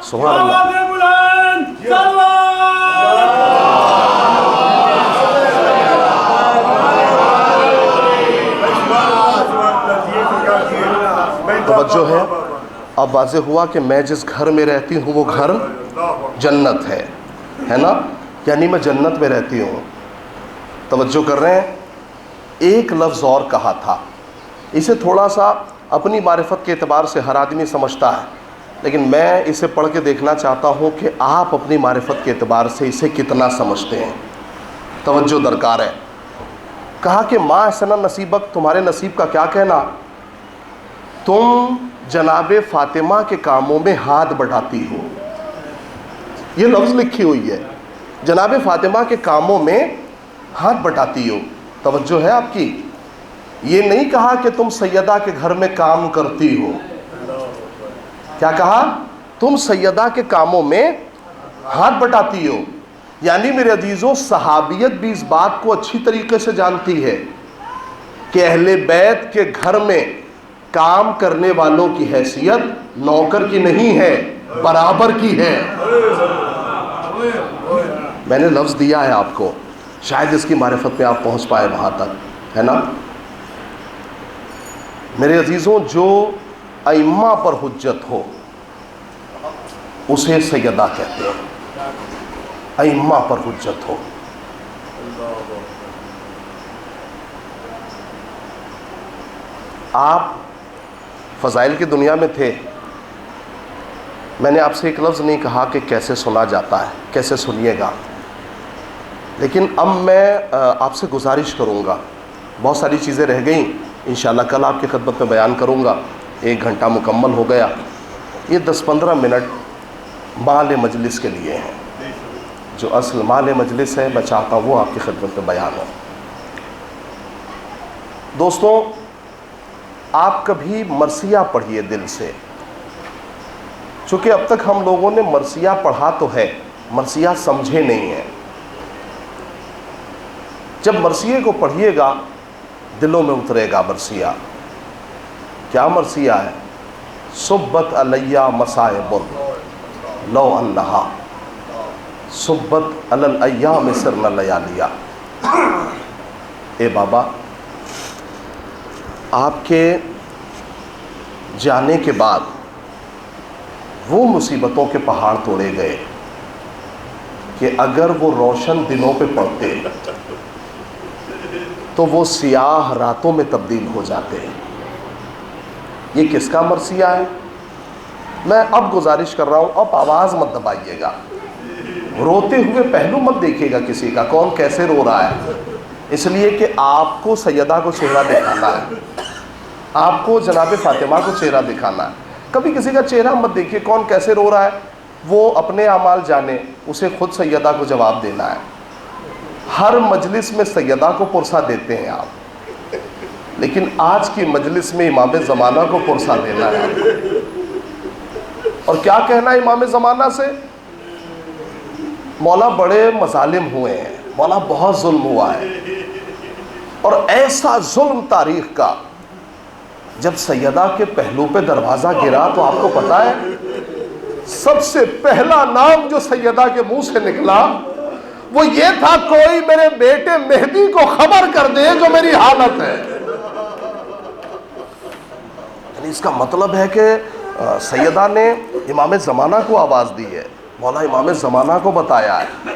سبحان اللہ. توجہ ہے. اب واضح ہوا کہ میں جس گھر میں رہتی ہوں وہ گھر جنت ہے نا، یعنی میں جنت میں رہتی ہوں. توجہ کر رہے ہیں. ایک لفظ اور کہا تھا اسے تھوڑا سا اپنی معرفت کے اعتبار سے ہر آدمی سمجھتا ہے، لیکن میں اسے پڑھ کے دیکھنا چاہتا ہوں کہ آپ اپنی معرفت کے اعتبار سے اسے کتنا سمجھتے ہیں۔ توجہ درکار ہے۔ کہا کہ ما احسن نصیبک، تمہارے نصیب کا کیا کہنا، تم جناب فاطمہ کے کاموں میں ہاتھ بٹاتی ہو۔ یہ لفظ لکھی ہوئی ہے، جناب فاطمہ کے کاموں میں ہاتھ بٹاتی ہو۔ توجہ ہے آپ کی، یہ نہیں کہا کہ تم سیدہ کے گھر میں کام کرتی ہو، کیا کہا، تم سیدہ کے کاموں میں ہاتھ بٹاتی ہو۔ یعنی میرے عزیزوں، صحابیت بھی اس بات کو اچھی طریقے سے جانتی ہے کہ اہل بیت کے گھر میں کام کرنے والوں کی حیثیت نوکر کی نہیں ہے، برابر کی ہے۔ میں نے لفظ دیا ہے آپ کو، شاید اس کی معرفت میں آپ پہنچ پائے وہاں تک، ہے نا۔ میرے عزیزوں، جو ائمہ پر حجت ہو اسے سیدہ کہتے ہیں، ائمہ پر حجت ہو۔ آپ فضائل کی دنیا میں تھے، میں نے آپ سے ایک لفظ نہیں کہا کہ کیسے سنا جاتا ہے، کیسے سنیے گا، لیکن اب میں آپ سے گزارش کروں گا، بہت ساری چیزیں رہ گئیں، انشاءاللہ کل آپ کی خدمت میں بیان کروں گا۔ 1 گھنٹہ مکمل ہو گیا، یہ 10-15 منٹ مال مجلس کے لیے ہیں، جو اصل مال مجلس ہے میں چاہتا ہوں وہ آپ کی خدمت میں بیان ہو۔ دوستوں، آپ کبھی مرثیہ پڑھیے دل سے، چونکہ اب تک ہم لوگوں نے مرثیہ پڑھا تو ہے، مرثیہ سمجھے نہیں ہیں۔ جب مرثیے کو پڑھیے گا دلوں میں اترے گا مرثیہ۔ کیا مرثیہ ہے؟ صبت علیہ مصائب لو انہا صبت علی الایام سرن لیالیا۔ اے بابا، آپ کے جانے کے بعد وہ مصیبتوں کے پہاڑ توڑے گئے کہ اگر وہ روشن دنوں پہ پڑتے تو وہ سیاہ راتوں میں تبدیل ہو جاتے ہیں۔ یہ کس کا مرثیہ ہے؟ میں اب گزارش کر رہا ہوں، اب آواز مت دبائیے گا، روتے ہوئے پہلو مت دیکھیے گا کسی کا، کون کیسے رو رہا ہے، اس لیے کہ آپ کو سیدہ کو چہرہ دکھانا ہے، آپ کو جناب فاطمہ کو چہرہ دکھانا ہے۔ کبھی کسی کا چہرہ مت دیکھیے، کون کیسے رو رہا ہے، وہ اپنے اعمال جانے، اسے خود سیدہ کو جواب دینا ہے۔ ہر مجلس میں سیدہ کو پرسہ دیتے ہیں آپ، لیکن آج کی مجلس میں امام زمانہ کو پرسہ دینا ہے۔ اور کیا کہنا ہے امام زمانہ سے؟ مولا بڑے مظالم ہوئے ہیں، مولا بہت ظلم ہوا ہے، اور ایسا ظلم تاریخ کا، جب سیدہ کے پہلو پہ دروازہ گرا تو آپ کو پتا ہے سب سے پہلا نام جو سیدہ کے منہ سے نکلا وہ یہ تھا، کوئی میرے بیٹے مہدی کو خبر کر دے جو میری حالت ہے۔ یعنی اس کا مطلب ہے کہ سیدہ نے امام زمانہ کو آواز دی ہے، مولا امام زمانہ کو بتایا ہے۔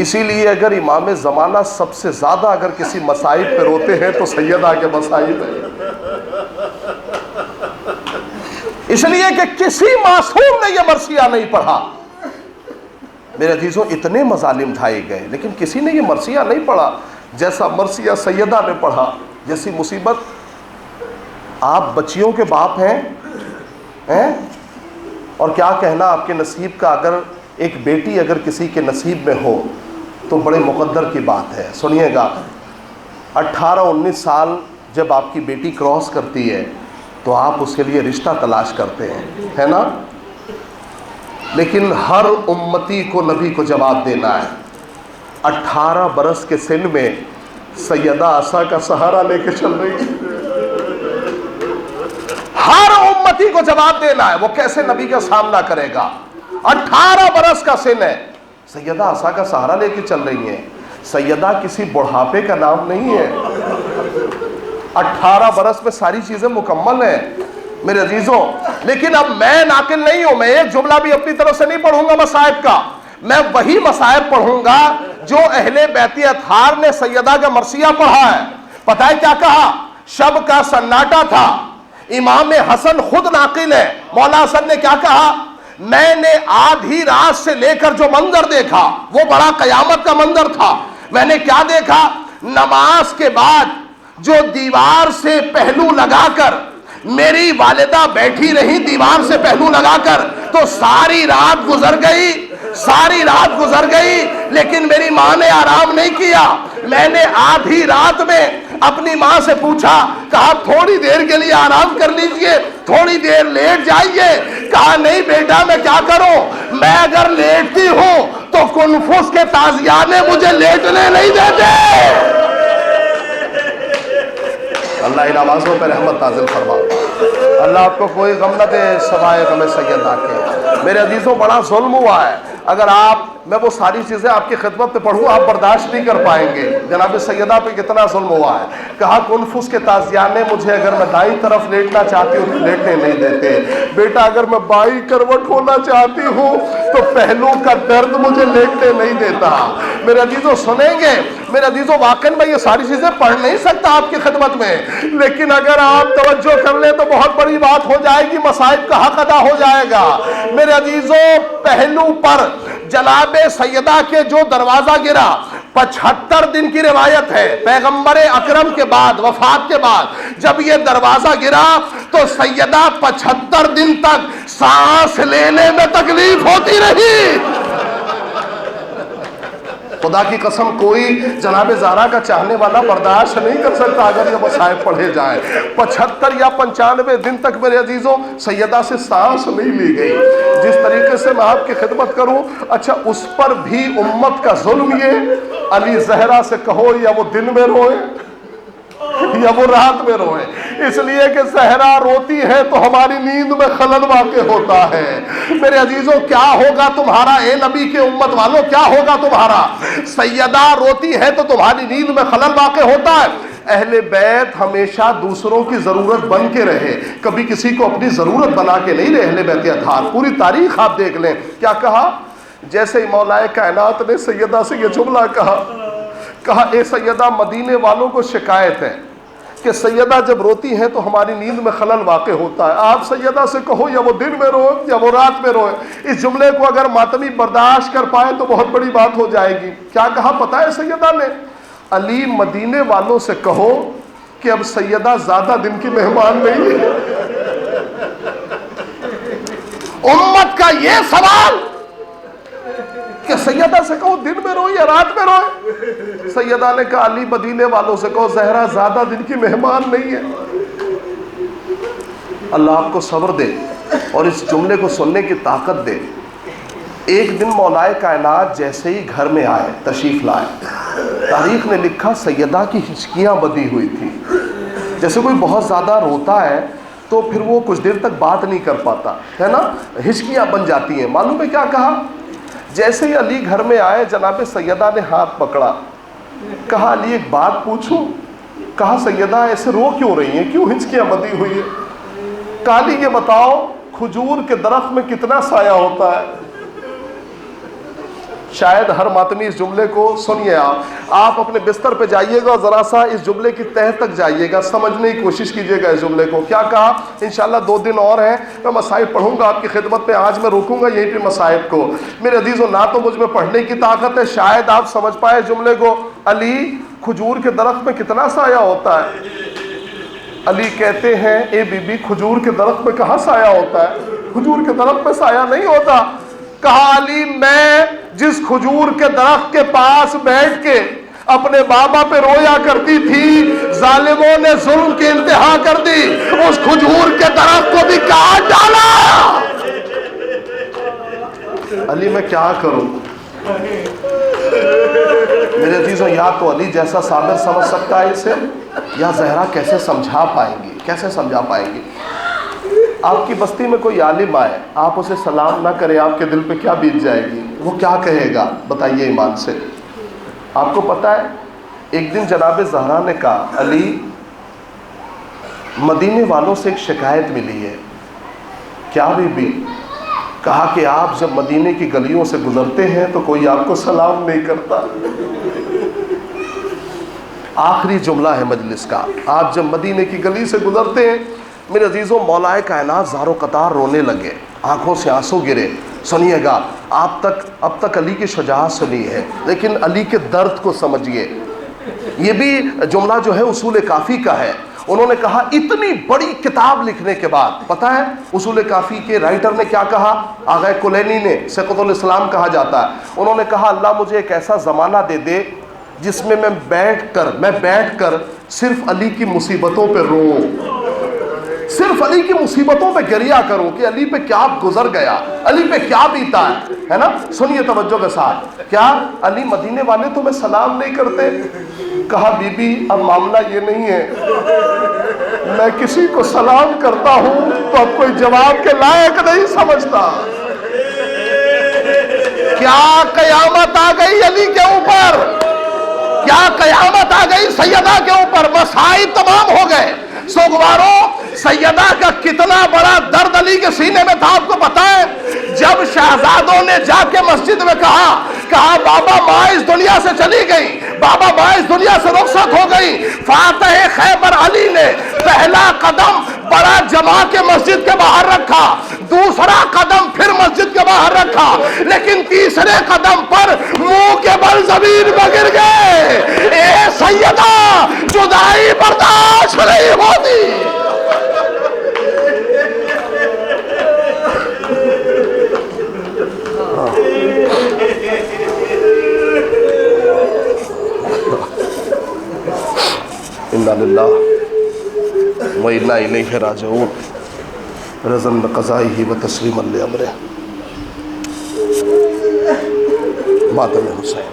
اسی لیے اگر امام زمانہ سب سے زیادہ اگر کسی مصائب پہ روتے ہیں تو سیدہ کے مصائب ہیں، اس لیے کہ کسی معصوم نے یہ مرثیہ نہیں پڑھا۔ میرے عزیزوں، اتنے مظالم ڈھائے گئے لیکن کسی نے یہ مرثیہ نہیں پڑھا جیسا مرثیہ سیدہ نے پڑھا۔ جیسی مصیبت، آپ بچیوں کے باپ ہیں اور کیا کہنا آپ کے نصیب کا، اگر ایک بیٹی اگر کسی کے نصیب میں ہو تو بڑے مقدر کی بات ہے۔ سنیے گا، 18-19 سال جب آپ کی بیٹی کراس کرتی ہے تو آپ اس کے لیے رشتہ تلاش کرتے ہیں، ہے نا، لیکن ہر امتی کو نبی کو جواب دینا ہے۔ 18 برس کے سن میں سیدہ عصا کا سہارا لے کے چل رہی ہے، ہر امتی کو جواب دینا ہے، وہ کیسے نبی کا سامنا کرے گا۔ 18 برس کا سن ہے، سیدہ عصا کا سہارا لے کے چل رہی ہیں۔ سیدہ کسی بڑھاپے کا نام نہیں ہے، 18 برس میں ساری چیزیں مکمل ہیں میرے عزیزوں۔ لیکن اب میں ناقل نہیں ہوں، میں ایک جملہ بھی اپنی طرف سے نہیں پڑھوں گا مصائب کا، میں وہی مصائب پڑھوں گا جو اہل بیت اطہار نے سیدہ کا مرثیہ پڑھا ہے۔ پتہ ہے کیا کہا؟ شب کا سناٹا تھا. امام حسن خود ناقل ہے, مولا حسن نے کیا کہا, میں نے آدھی رات سے لے کر جو منظر دیکھا وہ بڑا قیامت کا منظر تھا. میں نے کیا دیکھا, نماز کے بعد جو دیوار سے پہلو لگا کر میری والدہ بیٹھی رہی, دیوار سے پہلو لگا کر, تو ساری رات گزر گئی, ساری رات گزر گئی, لیکن میری ماں نے آرام نہیں کیا. میں نے آدھی رات میں اپنی ماں سے پوچھا, کہا تھوڑی دیر کے لیے آرام کر لیجئے, تھوڑی دیر لیٹ جائیے. کہا نہیں بیٹا میں کیا کروں, میں اگر لیٹتی ہوں تو کنفوس کے تازیانے مجھے لیٹنے نہیں دیتے. اللہ ان آوازوں پہ رحمت نازل فرما. اللہ آپ کو کوئی غم نہ دے سوائے غم سیدہ کے. میرے عزیزوں بڑا ظلم ہوا ہے. اگر میں وہ ساری چیزیں آپ کی خدمت پہ پڑھوں آپ برداشت نہیں کر پائیں گے. جناب سیدہ پہ کتنا ظلم ہوا ہے. کہا کنفوس کے تازیانے مجھے اگر میں دائیں طرف لیٹنا چاہتی ہوں تو لیٹنے نہیں دیتے. بیٹا اگر میں بائیں کروٹ ہونا چاہتی ہوں تو پہلو کا درد مجھے لیٹنے نہیں دیتا. میرے عزیزوں سنیں گے, میرے عزیزوں واقعی میں یہ ساری چیزیں پڑھ نہیں سکتا آپ کی خدمت میں, لیکن اگر آپ توجہ کر لیں تو بہت بڑی بات ہو جائے گی, مصائب کا حق ادا ہو جائے گا. میرے عزیزوں پہلو پر جناب سیدہ کے جو دروازہ گرا 75 دن کی روایت ہے, پیغمبر اکرم کے بعد, وفات کے بعد جب یہ دروازہ گرا تو سیدہ 75 دن تک سانس لینے میں تکلیف ہوتی رہی. خدا کی قسم کوئی جناب زہرا کا چاہنے والا برداشت نہیں کر سکتا اگر یہ مصائب پڑھے جائیں. 75 یا 95 دن تک میرے عزیزوں سیدہ سے سانس نہیں لی گئی. جس طریقے سے میں آپ کی خدمت کروں, اچھا اس پر بھی امت کا ظلم یہ, علی زہرا سے کہو یا وہ دن میں روئے یا وہ رات میں روئے, اس لیے کہ زہرا روتی ہے تو ہماری نیند میں خلل واقع ہوتا ہے. میرے عزیزوں کیا ہوگا تمہارا, اے نبی کے امت والوں کیا ہوگا تمہارا, سیدہ روتی ہے تو تمہاری نیند میں خلل واقع ہوتا ہے. اہل بیت ہمیشہ دوسروں کی ضرورت بن کے رہے, کبھی کسی کو اپنی ضرورت بنا کے نہیں رہے. اہل بیت اطہار پوری تاریخ آپ دیکھ لیں. کیا کہا, جیسے ہی مولا کائنات نے سیدہ سے یہ جملہ کہا اے سیدہ مدینے والوں کو شکایت ہے کہ سیدہ جب روتی ہیں تو ہماری نیند میں خلل واقع ہوتا ہے. آپ سیدہ سے کہو یا وہ دن میں روئے یا وہ رات میں روئے. اس جملے کو اگر ماتمی برداشت کر پائے تو بہت بڑی بات ہو جائے گی. کیا کہا پتہ ہے سیدہ نے, علی مدینے والوں سے کہو کہ اب سیدہ زیادہ دن کی مہمان نہیں ہے. امت کا یہ سوال کہ سیدہ سے کہو دن میں روئے یا رات میں روئے. سیدہ نے کہا علی مدینے والوں سے کہو زہرا زیادہ دن کی مہمان نہیں ہے. اللہ آپ کو صبر دے اور اس جملے کو سننے کی طاقت دے. ایک دن مولا کائنات جیسے ہی گھر میں آئے, تشریف لائے, تاریخ نے لکھا سیدہ کی ہچکیاں بدی ہوئی تھی. جیسے کوئی بہت زیادہ روتا ہے تو پھر وہ کچھ دیر تک بات نہیں کر پاتا ہے نا, ہچکیاں بن جاتی ہیں. معلوم ہے کیا کہا, جیسے ہی علی گھر میں آئے جناب سیدہ نے ہاتھ پکڑا, کہا علی ایک بات پوچھوں. کہا سیدہ ایسے رو کیوں رہی ہیں, کیوں ہچکیاں بندھی ہوئی ہیں. کہا علی یہ بتاؤ کھجور کے درخت میں کتنا سایہ ہوتا ہے. شاید ہر ماتمی اس جملے کو سنیے, آپ اپنے بستر پہ جائیے گا اور ذرا سا اس جملے کی تہ تک جائیے گا, سمجھنے کی کوشش کیجیے گا اس جملے کو. کیا کہا, انشاءاللہ 2 دن اور ہیں, میں مصائب پڑھوں گا آپ کی خدمت میں, آج میں روکوں گا یہیں پہ مصائب کو. میرے عزیزوں نہ تو مجھ میں پڑھنے کی طاقت ہے, شاید آپ سمجھ پائے جملے کو. علی کھجور کے درخت میں کتنا سایہ ہوتا ہے. علی کہتے ہیں اے بی بی کھجور کے درخت میں کہاں سایہ ہوتا ہے, کھجور کے درخت میں سایہ نہیں ہوتا. کہا علی میں جس کھجور کے درخت کے پاس بیٹھ کے اپنے بابا پہ رویا کرتی تھی, ظالموں نے ظلم کی انتہا کر دی, اس کھجور کے درخت کو بھی کاٹ ڈالا. علی میں کیا کروں. میرے عزیزوں یا تو علی جیسا صابر سمجھ سکتا ہے اسے, یا زہرا کیسے سمجھا پائیں گی, کیسے سمجھا پائیں گی. آپ کی بستی میں کوئی عالم آئے, آپ اسے سلام نہ کریں, آپ کے دل پہ کیا بیت جائے گی, وہ کیا کہے گا, بتائیے ایمان سے. آپ کو پتہ ہے ایک دن جناب زہرا نے کہا علی مدینے والوں سے ایک شکایت ملی ہے. کیا بی بی. کہا کہ آپ جب مدینے کی گلیوں سے گزرتے ہیں تو کوئی آپ کو سلام نہیں کرتا. آخری جملہ ہے مجلس کا. آپ جب مدینے کی گلی سے گزرتے ہیں میرے عزیزوں، مولا کائنات زار و قطار رونے لگے، آنکھوں سے آنسو گرے. سنیے گا، اب تک علی کی شجاعت سنی ہے، لیکن علی کے درد کو سمجھیے. یہ بھی جملہ جو ہے اصول کافی کا ہے. انہوں نے کہا اتنی بڑی کتاب لکھنے کے بعد، پتہ ہے اصول کافی کے رائٹر نے کیا کہا؟ آغا کلینی نے، سقط الاسلام کہا جاتا ہے. انہوں نے کہا اللہ مجھے ایک ایسا زمانہ دے دے جس میں میں بیٹھ کر صرف علی کی مصیبتوں پہ روؤں، صرف علی کی مصیبتوں پہ گریہ کروں کہ علی پہ کیا گزر گیا، علی پہ کیا بیتا ہے نا. سنیے توجہ کے ساتھ. کیا علی مدینے والے تمہیں سلام نہیں کرتے؟ کہا بی بی اب معاملہ یہ نہیں ہے، میں کسی کو سلام کرتا ہوں تو اب کوئی جواب کے لائق نہیں سمجھتا. کیا قیامت آ گئی علی کے اوپر، کیا قیامت آ گئی سیدہ کے اوپر، مصائب تمام ہو گئے. سوگواروں، سیدہ کا کتنا بڑا درد علی کے سینے میں تھا آپ کو پتا ہے؟ جب شہزادوں نے جا کے مسجد میں کہا بابا ماں اس دنیا سے چلی گئی، بابا ماں اس دنیا سے رخصت ہو گئی، فاتح خیبر علی نے پہلا قدم بڑا جما کے مسجد کے باہر رکھا، دوسرا قدم پھر مسجد کے باہر رکھا، لیکن تیسرے قدم پر منہ کے بل زمین میں گر گئے. اے سیدہ جدائی برداشت نہیں ہوتی. انا للہ و انا الیہ راجعون. رضا بقضائہ و تسلیما لامرہ. ماتم حسین.